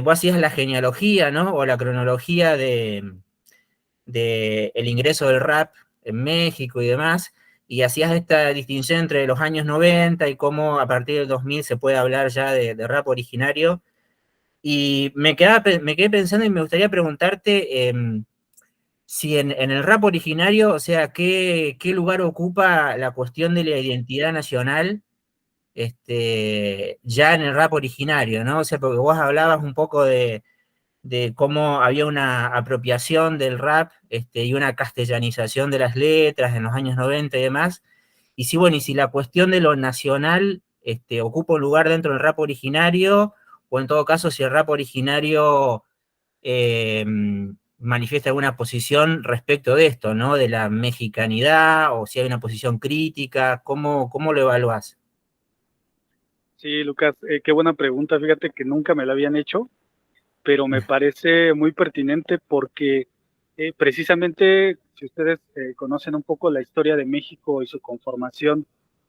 Vos hacías la genealogía, ¿no? O la cronología de el ingreso del rap en México y demás, y hacías esta distinción entre los años 90 y cómo a partir del 2000 se puede hablar ya de rap originario. Y me quedé pensando y me gustaría preguntarte si en el rap originario, o sea, ¿qué lugar ocupa la cuestión de la identidad nacional ya en el rap originario, ¿no? O sea, porque vos hablabas un poco de cómo había una apropiación del rap y una castellanización de las letras en los años 90 y demás. Y si, bueno, y si la cuestión de lo nacional ocupa un lugar dentro del rap originario, o en todo caso, si el rap originario eh, manifiesta alguna posición respecto de esto, ¿no? De la mexicanidad, o si hay una posición crítica, ¿cómo lo evaluás? Sí, Lucas, qué buena pregunta. Fíjate que nunca me la habían hecho, pero me parece muy pertinente porque precisamente, si ustedes conocen un poco la historia de México y su conformación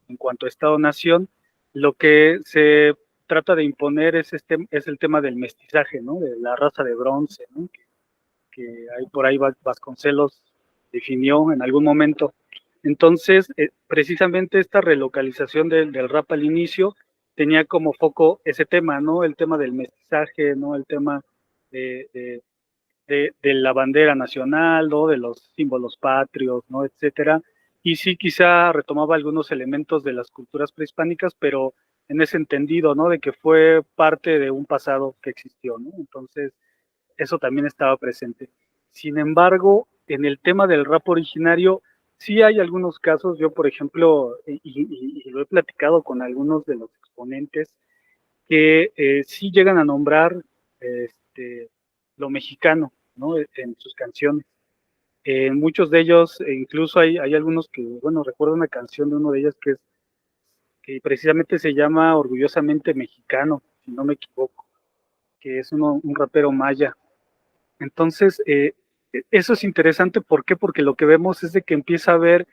en cuanto a Estado-Nación, lo que se trata de imponer es el tema del mestizaje, ¿no? De la raza de bronce, ¿no? Que ahí por ahí Vasconcelos definió en algún momento. Entonces, precisamente esta relocalización del rap al inicio tenía como foco ese tema, ¿no? El tema del mestizaje, ¿no? El tema de, de, de la bandera nacional, ¿no? De los símbolos patrios, ¿no? Etcétera. Y sí, quizá retomaba algunos elementos de las culturas prehispánicas, pero en ese entendido, ¿no? De que fue parte de un pasado que existió, ¿no? Entonces, eso también estaba presente. Sin embargo, en el tema del rap originario, sí hay algunos casos, yo por ejemplo, y lo he platicado con algunos de los exponentes, que sí llegan a nombrar lo mexicano, ¿no? En sus canciones. En muchos de ellos, incluso hay algunos que, bueno, recuerdo una canción de uno de ellos que precisamente se llama Orgullosamente Mexicano, si no me equivoco, que es un rapero maya. Entonces, eso es interesante, ¿por qué? Porque lo que vemos es de que empieza a haber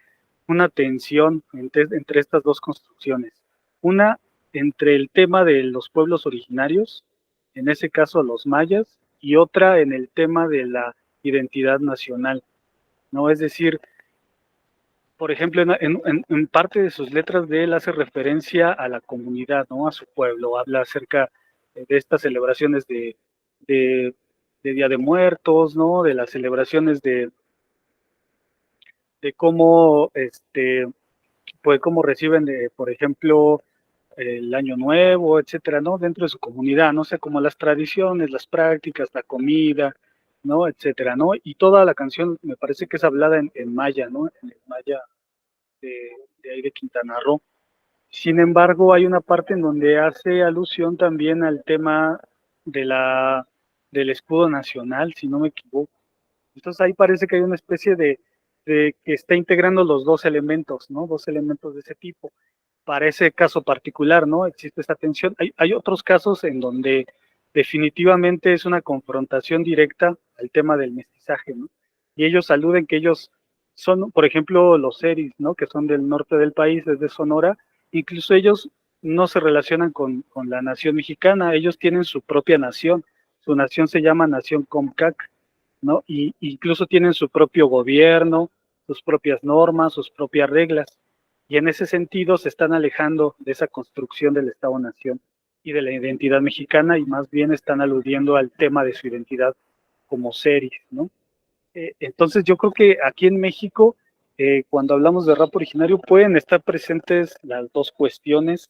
una tensión entre estas dos construcciones. Una, entre el tema de los pueblos originarios, en ese caso los mayas, y otra en el tema de la identidad nacional, ¿no? Es decir, por ejemplo, en parte de sus letras de él hace referencia a la comunidad, ¿no? A su pueblo, habla acerca de estas celebraciones de, de Día de Muertos, ¿no? De las celebraciones de cómo, pues cómo reciben, por ejemplo, el Año Nuevo, etcétera, ¿no? Dentro de su comunidad, no sé, como las tradiciones, las prácticas, la comida, ¿no? Etcétera, ¿no? Y toda la canción me parece que es hablada en maya, ¿no? En el maya de ahí de Quintana Roo. Sin embargo, hay una parte en donde hace alusión también al tema de del escudo nacional, si no me equivoco. Entonces ahí parece que hay una especie de que está integrando los dos elementos, ¿no? Dos elementos de ese tipo. Para ese caso particular, ¿no? Existe esta tensión. Hay otros casos en donde definitivamente es una confrontación directa al tema del mestizaje, ¿no? Y ellos aluden que ellos son, por ejemplo, los seris, ¿no? Que son del norte del país, desde Sonora, incluso ellos no se relacionan con la nación mexicana, ellos tienen su propia nación, su nación se llama Nación Comcac, ¿no? Y incluso tienen su propio gobierno, sus propias normas, sus propias reglas, y en ese sentido se están alejando de esa construcción del Estado-Nación y de la identidad mexicana, y más bien están aludiendo al tema de su identidad como seres, ¿no? Entonces yo creo que aquí en México, cuando hablamos de rap originario, pueden estar presentes las dos cuestiones,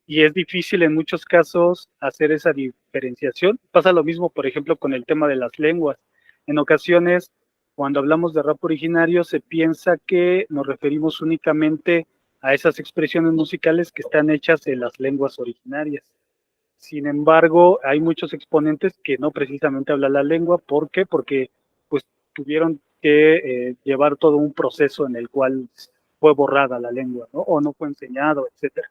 y es difícil en muchos casos hacer esa diferenciación. Pasa lo mismo, por ejemplo, con el tema de las lenguas. En ocasiones, cuando hablamos de rap originario, se piensa que nos referimos únicamente a esas expresiones musicales que están hechas en las lenguas originarias. Sin embargo, hay muchos exponentes que no precisamente hablan la lengua. ¿Por qué? Porque pues tuvieron que llevar todo un proceso en el cual fue borrada la lengua, ¿no? O no fue enseñado, etcétera,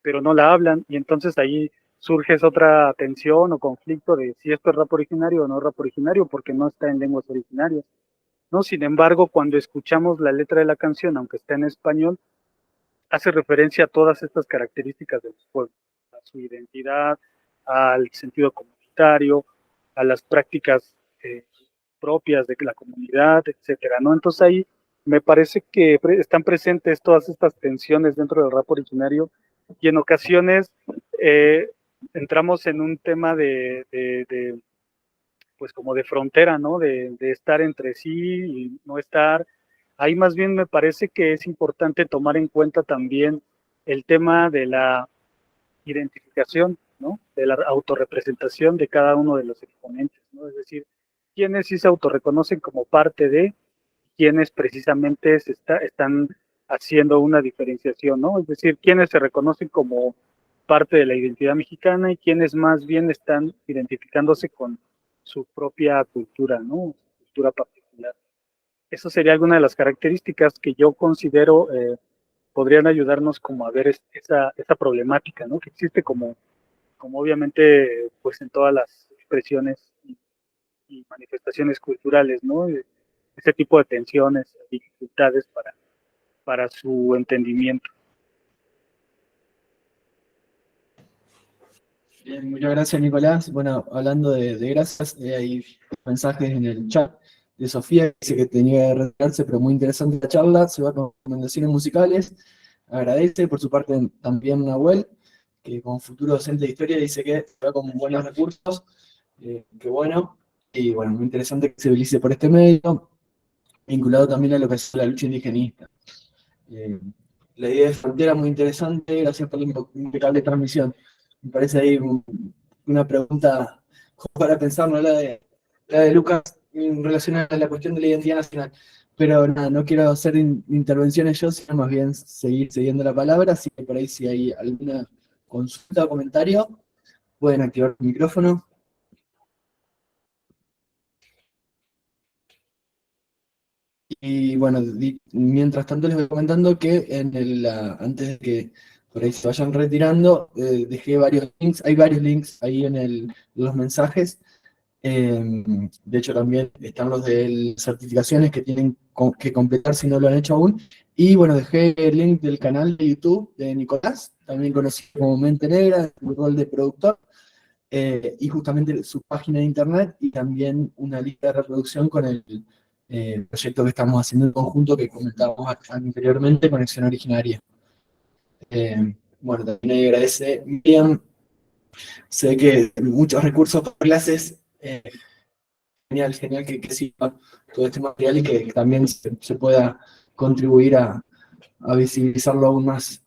pero no la hablan, y entonces ahí surge esa otra tensión o conflicto de si esto es rap originario o no rap originario, porque no está en lenguas originarias, ¿no? Sin embargo, cuando escuchamos la letra de la canción, aunque está en español, hace referencia a todas estas características de los pueblos, a su identidad, al sentido comunitario, a las prácticas propias de la comunidad, etcétera, ¿no? Entonces ahí me parece que están presentes todas estas tensiones dentro del rap originario, y en ocasiones eh, entramos en un tema pues como de frontera, ¿no? De estar entre sí y no estar. Ahí más bien me parece que es importante tomar en cuenta también el tema de la identificación, ¿no? De la autorrepresentación de cada uno de los exponentes, ¿no? Es decir, quiénes sí se autorreconocen como parte de, quienes precisamente están haciendo una diferenciación, ¿no? Es decir, quienes se reconocen como parte de la identidad mexicana y quienes más bien están identificándose con su propia cultura, ¿no? Su cultura particular. Eso sería alguna de las características que yo considero podrían ayudarnos como a ver esa problemática, ¿no? Que existe como obviamente pues en todas las expresiones y manifestaciones culturales, ¿no? Ese tipo de tensiones, dificultades para su entendimiento. Bien, muchas gracias, Nicolás. Bueno, hablando de gracias, hay mensajes en el chat de Sofía, que dice que tenía que retirarse, pero muy interesante la charla. Se va con recomendaciones musicales. Agradece, por su parte, también Nahuel, que como futuro docente de historia dice que va con buenos recursos. Qué bueno. Y bueno, muy interesante que se utilice por este medio, vinculado también a lo que es la lucha indigenista. La idea de frontera muy interesante, gracias por la impecable transmisión. Me parece ahí una pregunta para pensar, ¿no? La de Lucas en relación a la cuestión de la identidad nacional. Pero nada, no quiero hacer intervenciones yo, sino más bien seguir cediendo la palabra, así que por ahí si hay alguna consulta o comentario, pueden activar el micrófono. Y bueno, mientras tanto les voy comentando que antes de que por ahí se vayan retirando, dejé varios links, hay varios links ahí en los mensajes. De hecho, también están los de certificaciones que tienen que completar si no lo han hecho aún. Y bueno, dejé el link del canal de YouTube de Nicolás, también conocido como Mente Negra, el rol de productor, y justamente su página de internet y también una lista de reproducción con el proyecto que estamos haciendo en conjunto que comentábamos anteriormente, Conexión Originaria. Bueno, también ahí agradece Miriam, sé que muchos recursos para clases, genial, genial que sirva todo este material y que también se pueda contribuir a visibilizarlo aún más.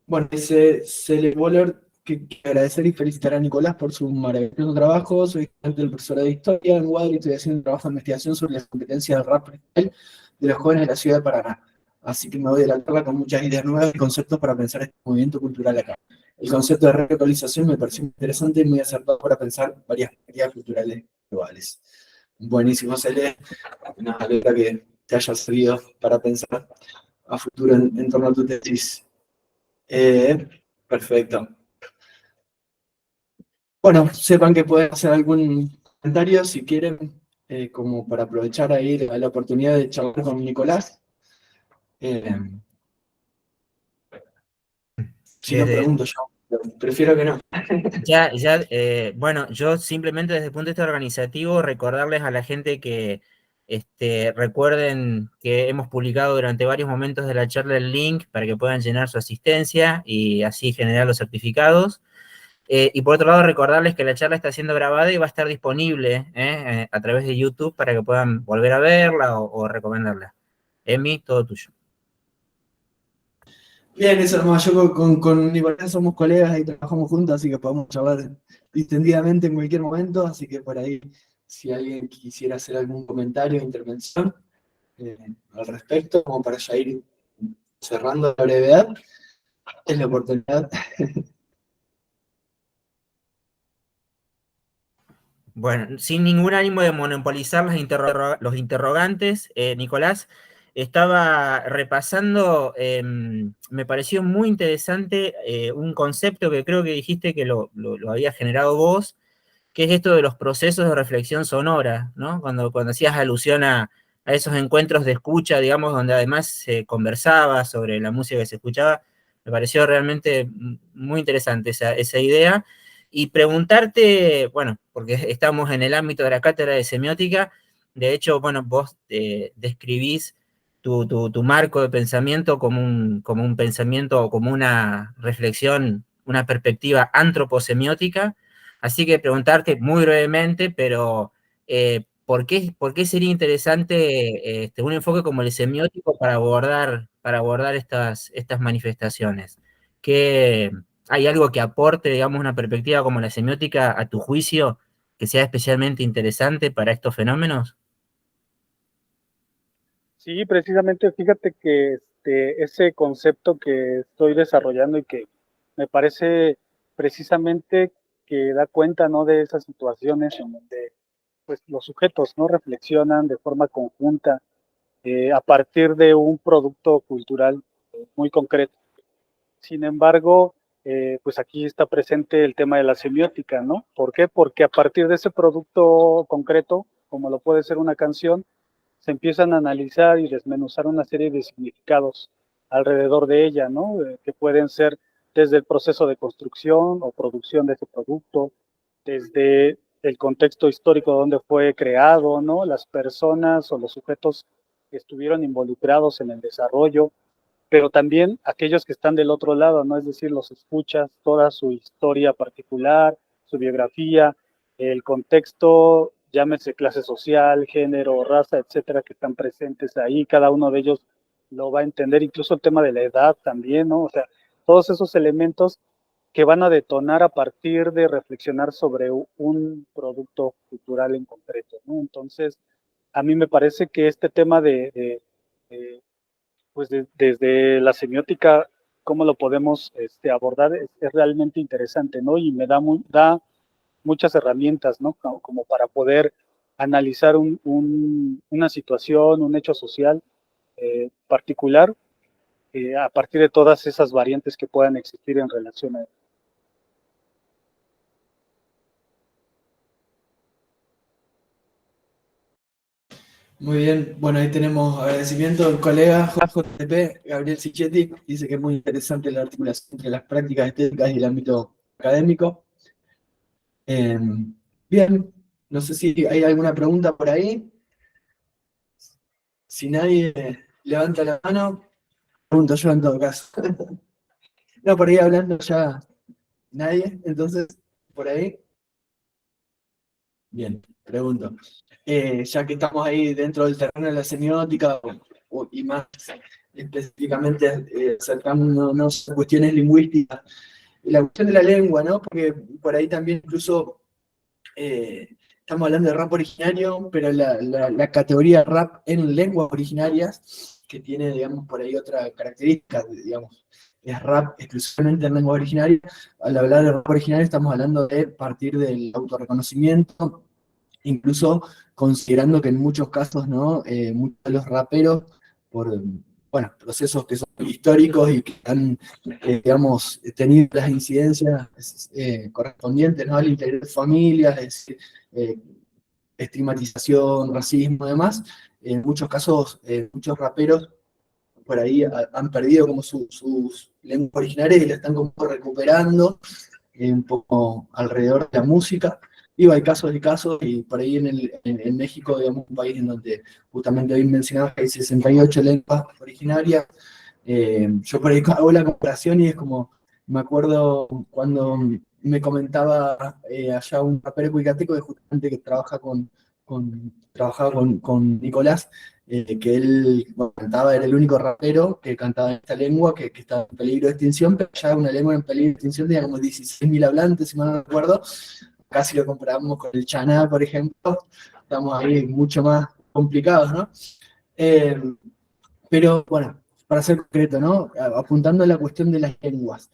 Bueno, dice Cele Boller que agradecer y felicitar a Nicolás por su maravilloso trabajo. Soy estudiante del profesor de historia en UADRI y estoy haciendo un trabajo de investigación sobre las competencias del rap freestyle de los jóvenes de la ciudad de Paraná. Así que me voy de la charla con muchas ideas nuevas y conceptos para pensar este movimiento cultural acá. El concepto de relocalización me pareció interesante y muy acertado para pensar varias ideas culturales globales. Buenísimo, Cele. Nos alegra que te haya servido para pensar a futuro en torno a tu tesis. Perfecto. Bueno, sepan que pueden hacer algún comentario si quieren, como para aprovechar ahí la oportunidad de charlar con Nicolás. Si no pregunto yo, pero prefiero que no. Bueno, yo simplemente desde el punto de vista organizativo recordarles a la gente que recuerden que hemos publicado durante varios momentos de la charla el link para que puedan llenar su asistencia y así generar los certificados. Y por otro lado, recordarles que la charla está siendo grabada y va a estar disponible a través de YouTube para que puedan volver a verla o recomendarla. Emi, todo tuyo. Bien, eso nomás, yo con Nicolás somos colegas y trabajamos juntos, así que podemos charlar distendidamente en cualquier momento, así que por ahí, si alguien quisiera hacer algún comentario o intervención al respecto, como para ya ir cerrando la brevedad, es la oportunidad. Bueno, sin ningún ánimo de monopolizar los interrogantes, Nicolás, estaba repasando, me pareció muy interesante un concepto que creo que dijiste que lo había generado vos, que es esto de los procesos de reflexión sonora, ¿no? Cuando hacías alusión a esos encuentros de escucha, digamos, donde además se conversaba sobre la música que se escuchaba, me pareció realmente muy interesante esa idea. Y preguntarte, bueno, porque estamos en el ámbito de la cátedra de semiótica, de hecho, bueno, vos describís tu marco de pensamiento como un pensamiento o como una reflexión, una perspectiva antroposemiótica. Así que preguntarte muy brevemente, pero por qué sería interesante un enfoque como el semiótico para abordar estas manifestaciones? ¿Qué, ¿Hay algo que aporte, digamos, una perspectiva como la semiótica a tu juicio que sea especialmente interesante para estos fenómenos? Sí, precisamente, fíjate que ese concepto que estoy desarrollando y que me parece precisamente que da cuenta, ¿no?, de esas situaciones en donde pues los sujetos no reflexionan de forma conjunta a partir de un producto cultural muy concreto. Sin embargo, pues aquí está presente el tema de la semiótica, ¿no? ¿Por qué? Porque a partir de ese producto concreto, como lo puede ser una canción, se empiezan a analizar y desmenuzar una serie de significados alrededor de ella, ¿no? Que pueden ser desde el proceso de construcción o producción de ese producto, desde el contexto histórico donde fue creado, ¿no? Las personas o los sujetos que estuvieron involucrados en el desarrollo, pero también aquellos que están del otro lado, ¿no? Es decir, los escuchas, toda su historia particular, su biografía, el contexto, llámese clase social, género, raza, etcétera, que están presentes ahí, cada uno de ellos lo va a entender, incluso el tema de la edad también, ¿no? O sea, todos esos elementos que van a detonar a partir de reflexionar sobre un producto cultural en concreto, ¿no? Entonces, a mí me parece que este tema de pues desde la semiótica, cómo lo podemos abordar es realmente interesante, ¿no? Y me da muchas herramientas, ¿no? Como para poder analizar una situación, un hecho social particular a partir de todas esas variantes que puedan existir en relación a él. Muy bien, bueno, ahí tenemos agradecimiento al colega JP, Gabriel Sicchetti, dice que es muy interesante la articulación entre las prácticas estéticas y el ámbito académico. Bien, no sé si hay alguna pregunta por ahí. Si nadie levanta la mano, pregunto yo en todo caso. No, por ahí hablando ya nadie, entonces, por ahí. Bien, pregunto. Ya que estamos ahí dentro del terreno de la semiótica y más específicamente acercándonos a cuestiones lingüísticas, la cuestión de la lengua, ¿no? Porque por ahí también incluso estamos hablando de rap originario, pero la categoría rap en lenguas originarias, que tiene, digamos, por ahí otra característica, digamos, es rap exclusivamente en lengua originaria. Al hablar de rap originario estamos hablando de partir del autorreconocimiento, incluso considerando que en muchos casos, ¿no? Muchos de los raperos, por bueno, procesos que son históricos y que han, digamos, tenido las incidencias correspondientes, ¿no? Al interior de familias, es decir, eh, estigmatización, racismo y demás, en muchos casos, muchos raperos por ahí han perdido como sus lenguas originarias y la están como recuperando un poco alrededor de la música. Digo, hay casos y casos, y por ahí en México, digamos, un país en donde justamente hoy mencionaba que hay 68 lenguas originarias. Yo por ahí hago la comparación y es como, me acuerdo cuando me comentaba allá un rapero cuicateco de justamente que trabajaba con Nicolás, que él cantaba, era el único rapero que cantaba en esta lengua que estaba en peligro de extinción, pero ya una lengua en peligro de extinción tenía como 16.000 hablantes, si mal no recuerdo. Casi lo comparamos con el chaná, por ejemplo, estamos ahí mucho más complicados, ¿no? Eh, pero bueno, para ser concreto, ¿no? Apuntando a la cuestión de las lenguas.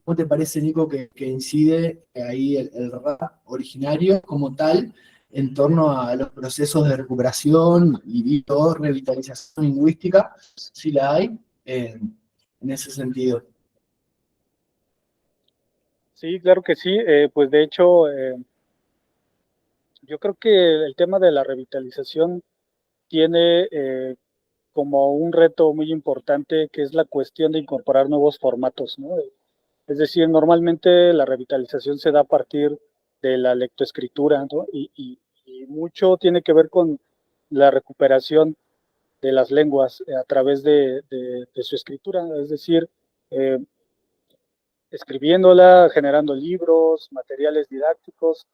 ¿Cómo te parece, Nico, que incide ahí el rap originario como tal en torno a los procesos de recuperación y todo, revitalización lingüística, si la hay, en ese sentido? Sí, claro que sí. Pues de hecho, yo creo que el tema de la revitalización tiene como un reto muy importante, que es la cuestión de incorporar nuevos formatos, ¿no? Es decir, normalmente la revitalización se da a partir de la lectoescritura, ¿no? Y mucho tiene que ver con la recuperación de las lenguas a través de su escritura, es decir, eh, escribiéndola, generando libros, materiales didácticos,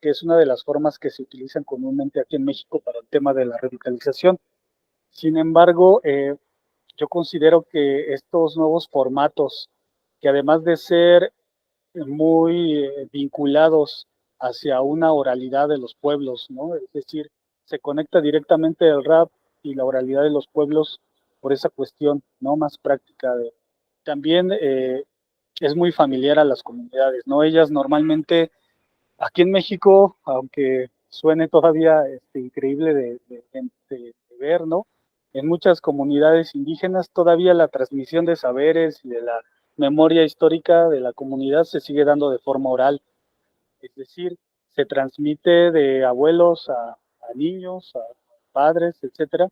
que es una de las formas que se utilizan comúnmente aquí en México para el tema de la revitalización. Sin embargo, yo considero que estos nuevos formatos, que además de ser muy vinculados hacia una oralidad de los pueblos, ¿no? Es decir, se conecta directamente el rap y la oralidad de los pueblos por esa cuestión, ¿no? Más práctica. También es muy familiar a las comunidades, ¿no? Ellas normalmente, aquí en México, aunque suene todavía increíble de ver, ¿no? En muchas comunidades indígenas todavía la transmisión de saberes y de la memoria histórica de la comunidad se sigue dando de forma oral, es decir, se transmite de abuelos a niños, a padres, etcétera,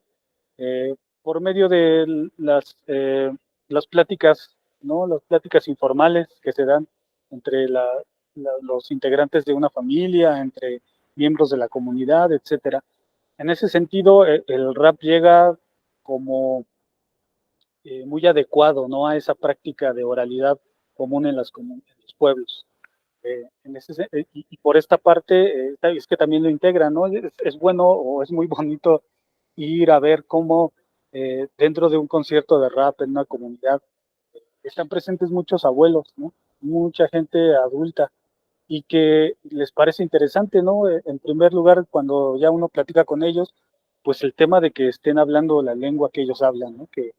por medio de las pláticas, ¿no? Las pláticas informales que se dan entre los integrantes de una familia, entre miembros de la comunidad, etcétera. En ese sentido, el rap llega como muy adecuado, ¿no? A esa práctica de oralidad común en los pueblos. Y por esta parte, es que también lo integra, ¿no? Es bueno o es muy bonito ir a ver cómo dentro de un concierto de rap en una comunidad están presentes muchos abuelos, ¿no? Mucha gente adulta y que les parece interesante, ¿no? En primer lugar, cuando ya uno platica con ellos, pues el tema de que estén hablando la lengua que ellos hablan, ¿no? Que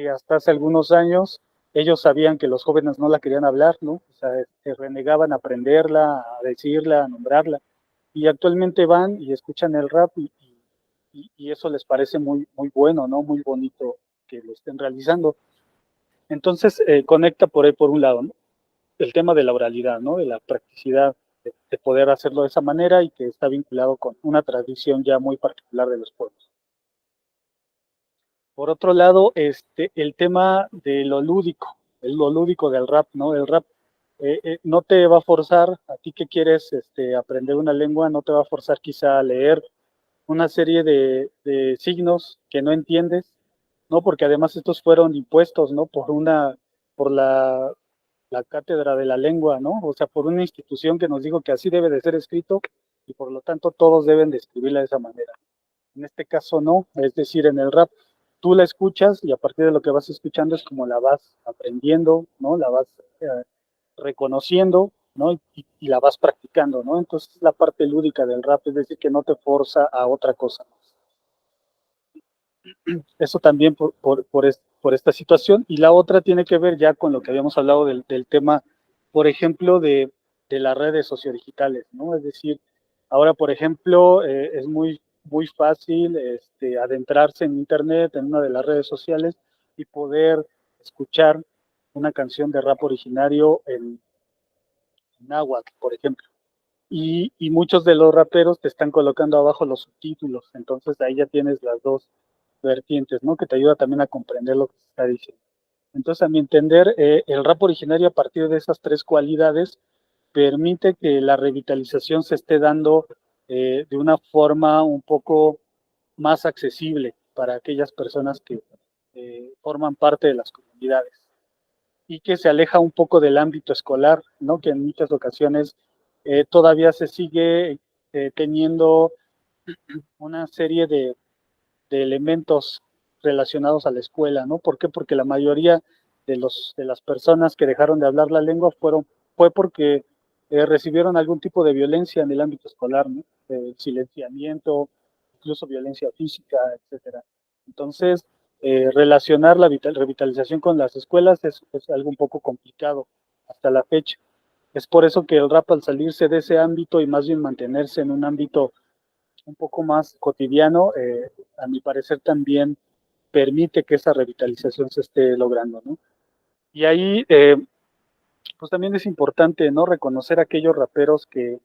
hasta hace algunos años ellos sabían que los jóvenes no la querían hablar, ¿no? O sea, se renegaban a aprenderla, a decirla, a nombrarla. Y actualmente van y escuchan el rap y eso les parece muy, muy bueno, ¿no? Muy bonito que lo estén realizando. Entonces, conecta por ahí por un lado, ¿no? El tema de la oralidad, ¿no? De la practicidad de poder hacerlo de esa manera y que está vinculado con una tradición ya muy particular de los pueblos. Por otro lado, el tema de lo lúdico del rap, ¿no? El rap no te va a forzar, a ti que quieres aprender una lengua, no te va a forzar quizá a leer una serie de signos que no entiendes, ¿no? Porque además estos fueron impuestos, ¿no? Por la cátedra de la lengua, ¿no? O sea, por una institución que nos dijo que así debe de ser escrito y por lo tanto todos deben de escribirla de esa manera. En este caso no, es decir, en el rap tú la escuchas y a partir de lo que vas escuchando es como la vas aprendiendo, ¿no? La vas reconociendo, ¿no? Y la vas practicando, ¿no? Entonces la parte lúdica del rap, es decir, que no te forza a otra cosa. Eso también por esta situación. Y la otra tiene que ver ya con lo que habíamos hablado del tema, por ejemplo, de las redes sociodigitales, ¿no? Es decir, ahora, por ejemplo, es muy, muy fácil adentrarse en Internet, en una de las redes sociales, y poder escuchar una canción de rap originario en náhuatl, por ejemplo. Y muchos de los raperos te están colocando abajo los subtítulos, entonces ahí ya tienes las dos vertientes, ¿no? Que te ayuda también a comprender lo que se está diciendo. Entonces, a mi entender, el rap originario a partir de esas tres cualidades permite que la revitalización se esté dando de una forma un poco más accesible para aquellas personas que forman parte de las comunidades y que se aleja un poco del ámbito escolar, ¿no? Que en muchas ocasiones todavía se sigue teniendo una serie de elementos relacionados a la escuela, ¿no? ¿Por qué? Porque la mayoría de las personas que dejaron de hablar la lengua fue porque recibieron algún tipo de violencia en el ámbito escolar, ¿no? Silenciamiento, incluso violencia física, etcétera. Entonces, relacionar la revitalización con las escuelas es algo un poco complicado hasta la fecha. Es por eso que el rap, al salirse de ese ámbito y más bien mantenerse en un ámbito un poco más cotidiano, a mi parecer también permite que esa revitalización se esté logrando, ¿no? Y ahí, pues también es importante, ¿no? Reconocer a aquellos raperos que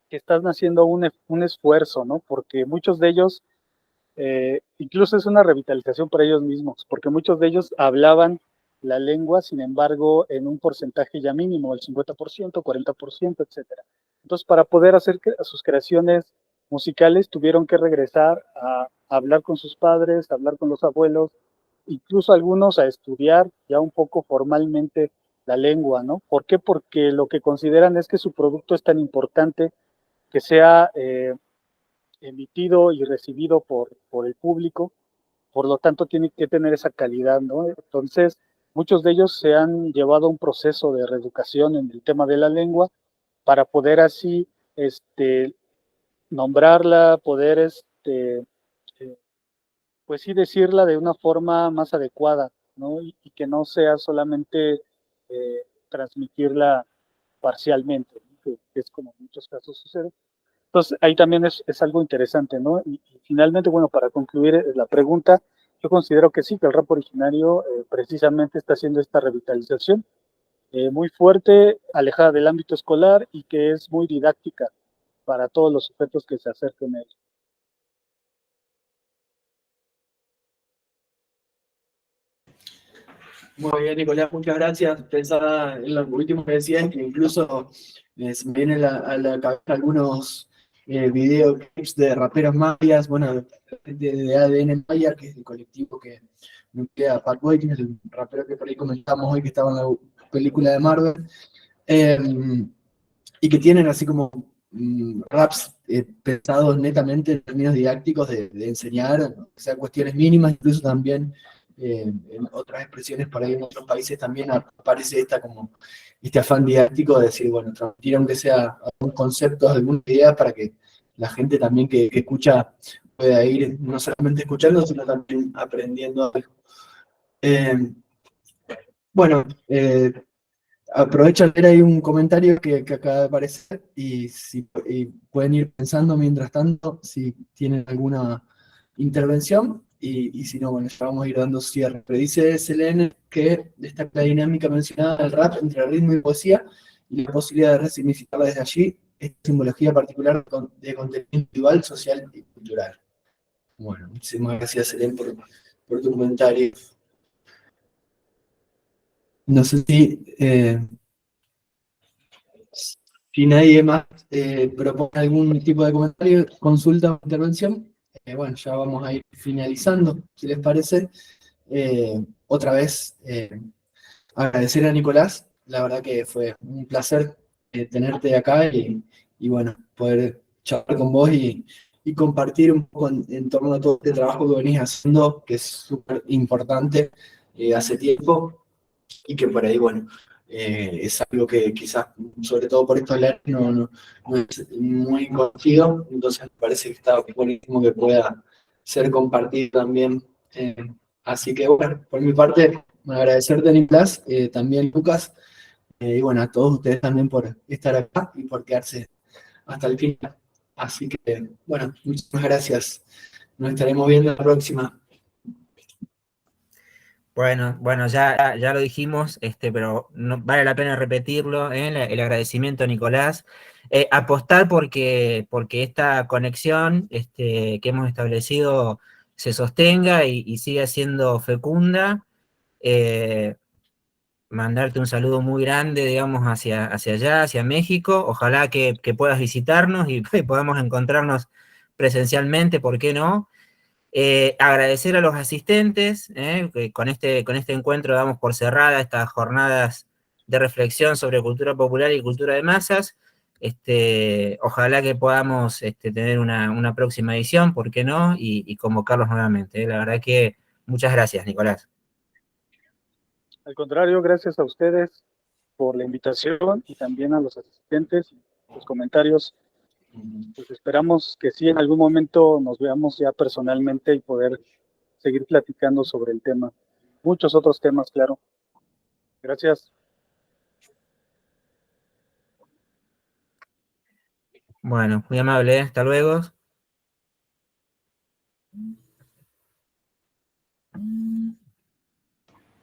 están haciendo un esfuerzo, ¿no? Porque muchos de ellos, incluso es una revitalización para ellos mismos, porque muchos de ellos hablaban la lengua, sin embargo, en un porcentaje ya mínimo, el 50%, 40%, etcétera. Entonces, para poder hacer sus creaciones musicales, tuvieron que regresar a hablar con sus padres, a hablar con los abuelos, incluso algunos a estudiar ya un poco formalmente la lengua, ¿no? ¿Por qué? Porque lo que consideran es que su producto es tan importante que sea emitido y recibido por el público, por lo tanto tiene que tener esa calidad, ¿no? Entonces, muchos de ellos se han llevado un proceso de reeducación en el tema de la lengua para poder así nombrarla, poder pues sí decirla de una forma más adecuada, ¿no? Y que no sea solamente transmitirla parcialmente, ¿no? Que es como en muchos casos sucede. Entonces, ahí también es algo interesante, ¿no? Y finalmente, bueno, para concluir la pregunta, yo considero que sí, que el rap originario precisamente está haciendo esta revitalización muy fuerte, alejada del ámbito escolar y que es muy didáctica para todos los sujetos que se acerquen a él. Muy bien, Nicolás, muchas gracias. Pensaba en lo último que decías, que incluso se me vienen a la cabeza algunos videoclips de raperos mayas, bueno, de ADN Maya, que es el colectivo que nuclea a Fatboy, que es el rapero que por ahí comentamos hoy, que estaba en la película de Marvel, eh, y que tienen así como raps pensados netamente en términos didácticos de enseñar, o sea, cuestiones mínimas, incluso también en otras expresiones por ahí en otros países también aparece como este afán didáctico de decir, bueno, transmitir aunque sea algún concepto, alguna idea para que la gente también que escucha pueda ir no solamente escuchando, sino también aprendiendo algo. Bueno, aprovecho a leer ahí un comentario que acaba de aparecer y pueden ir pensando mientras tanto si tienen alguna intervención y si no, bueno, ya vamos a ir dando cierre. Pero dice Selene que destaca la dinámica mencionada del rap entre ritmo y poesía y la posibilidad de resignificarla desde allí, esta simbología particular de contenido individual, social y cultural. Bueno, muchísimas gracias, Selene, por tu comentario. No sé si nadie más propone algún tipo de comentario, consulta o intervención, bueno, ya vamos a ir finalizando, si les parece. Otra vez, agradecer a Nicolás, la verdad que fue un placer tenerte acá y bueno, poder charlar con vos y compartir un poco en torno a todo este trabajo que venís haciendo, que es súper importante hace tiempo y que por ahí, bueno, es algo que quizás, sobre todo por estos lares, no es muy conocido, entonces me parece que está buenísimo que pueda ser compartido también. Así que bueno, por mi parte, agradecerte, Nicolás, también Lucas, y bueno, a todos ustedes también por estar acá y por quedarse hasta el final. Así que, bueno, muchas gracias. Nos estaremos viendo la próxima. Bueno, ya lo dijimos, pero no, vale la pena repetirlo, el agradecimiento a Nicolás. Apostar porque esta conexión que hemos establecido se sostenga y siga siendo fecunda. Mandarte un saludo muy grande, digamos, hacia allá, hacia México. Ojalá que puedas visitarnos y podamos encontrarnos presencialmente, ¿por qué no? Agradecer a los asistentes, que con este encuentro damos por cerrada estas jornadas de reflexión sobre cultura popular y cultura de masas. Ojalá que podamos tener una próxima edición, ¿por qué no? Y convocarlos nuevamente. La verdad que muchas gracias, Nicolás. Al contrario, gracias a ustedes por la invitación y también a los asistentes y los comentarios. Pues esperamos que sí en algún momento nos veamos ya personalmente y poder seguir platicando sobre el tema. Muchos otros temas, claro. Gracias. Bueno, muy amable, ¿eh? Hasta luego.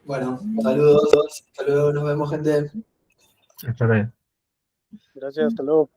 Bueno, saludos, hasta luego, nos vemos, gente. Hasta luego. Gracias, hasta luego.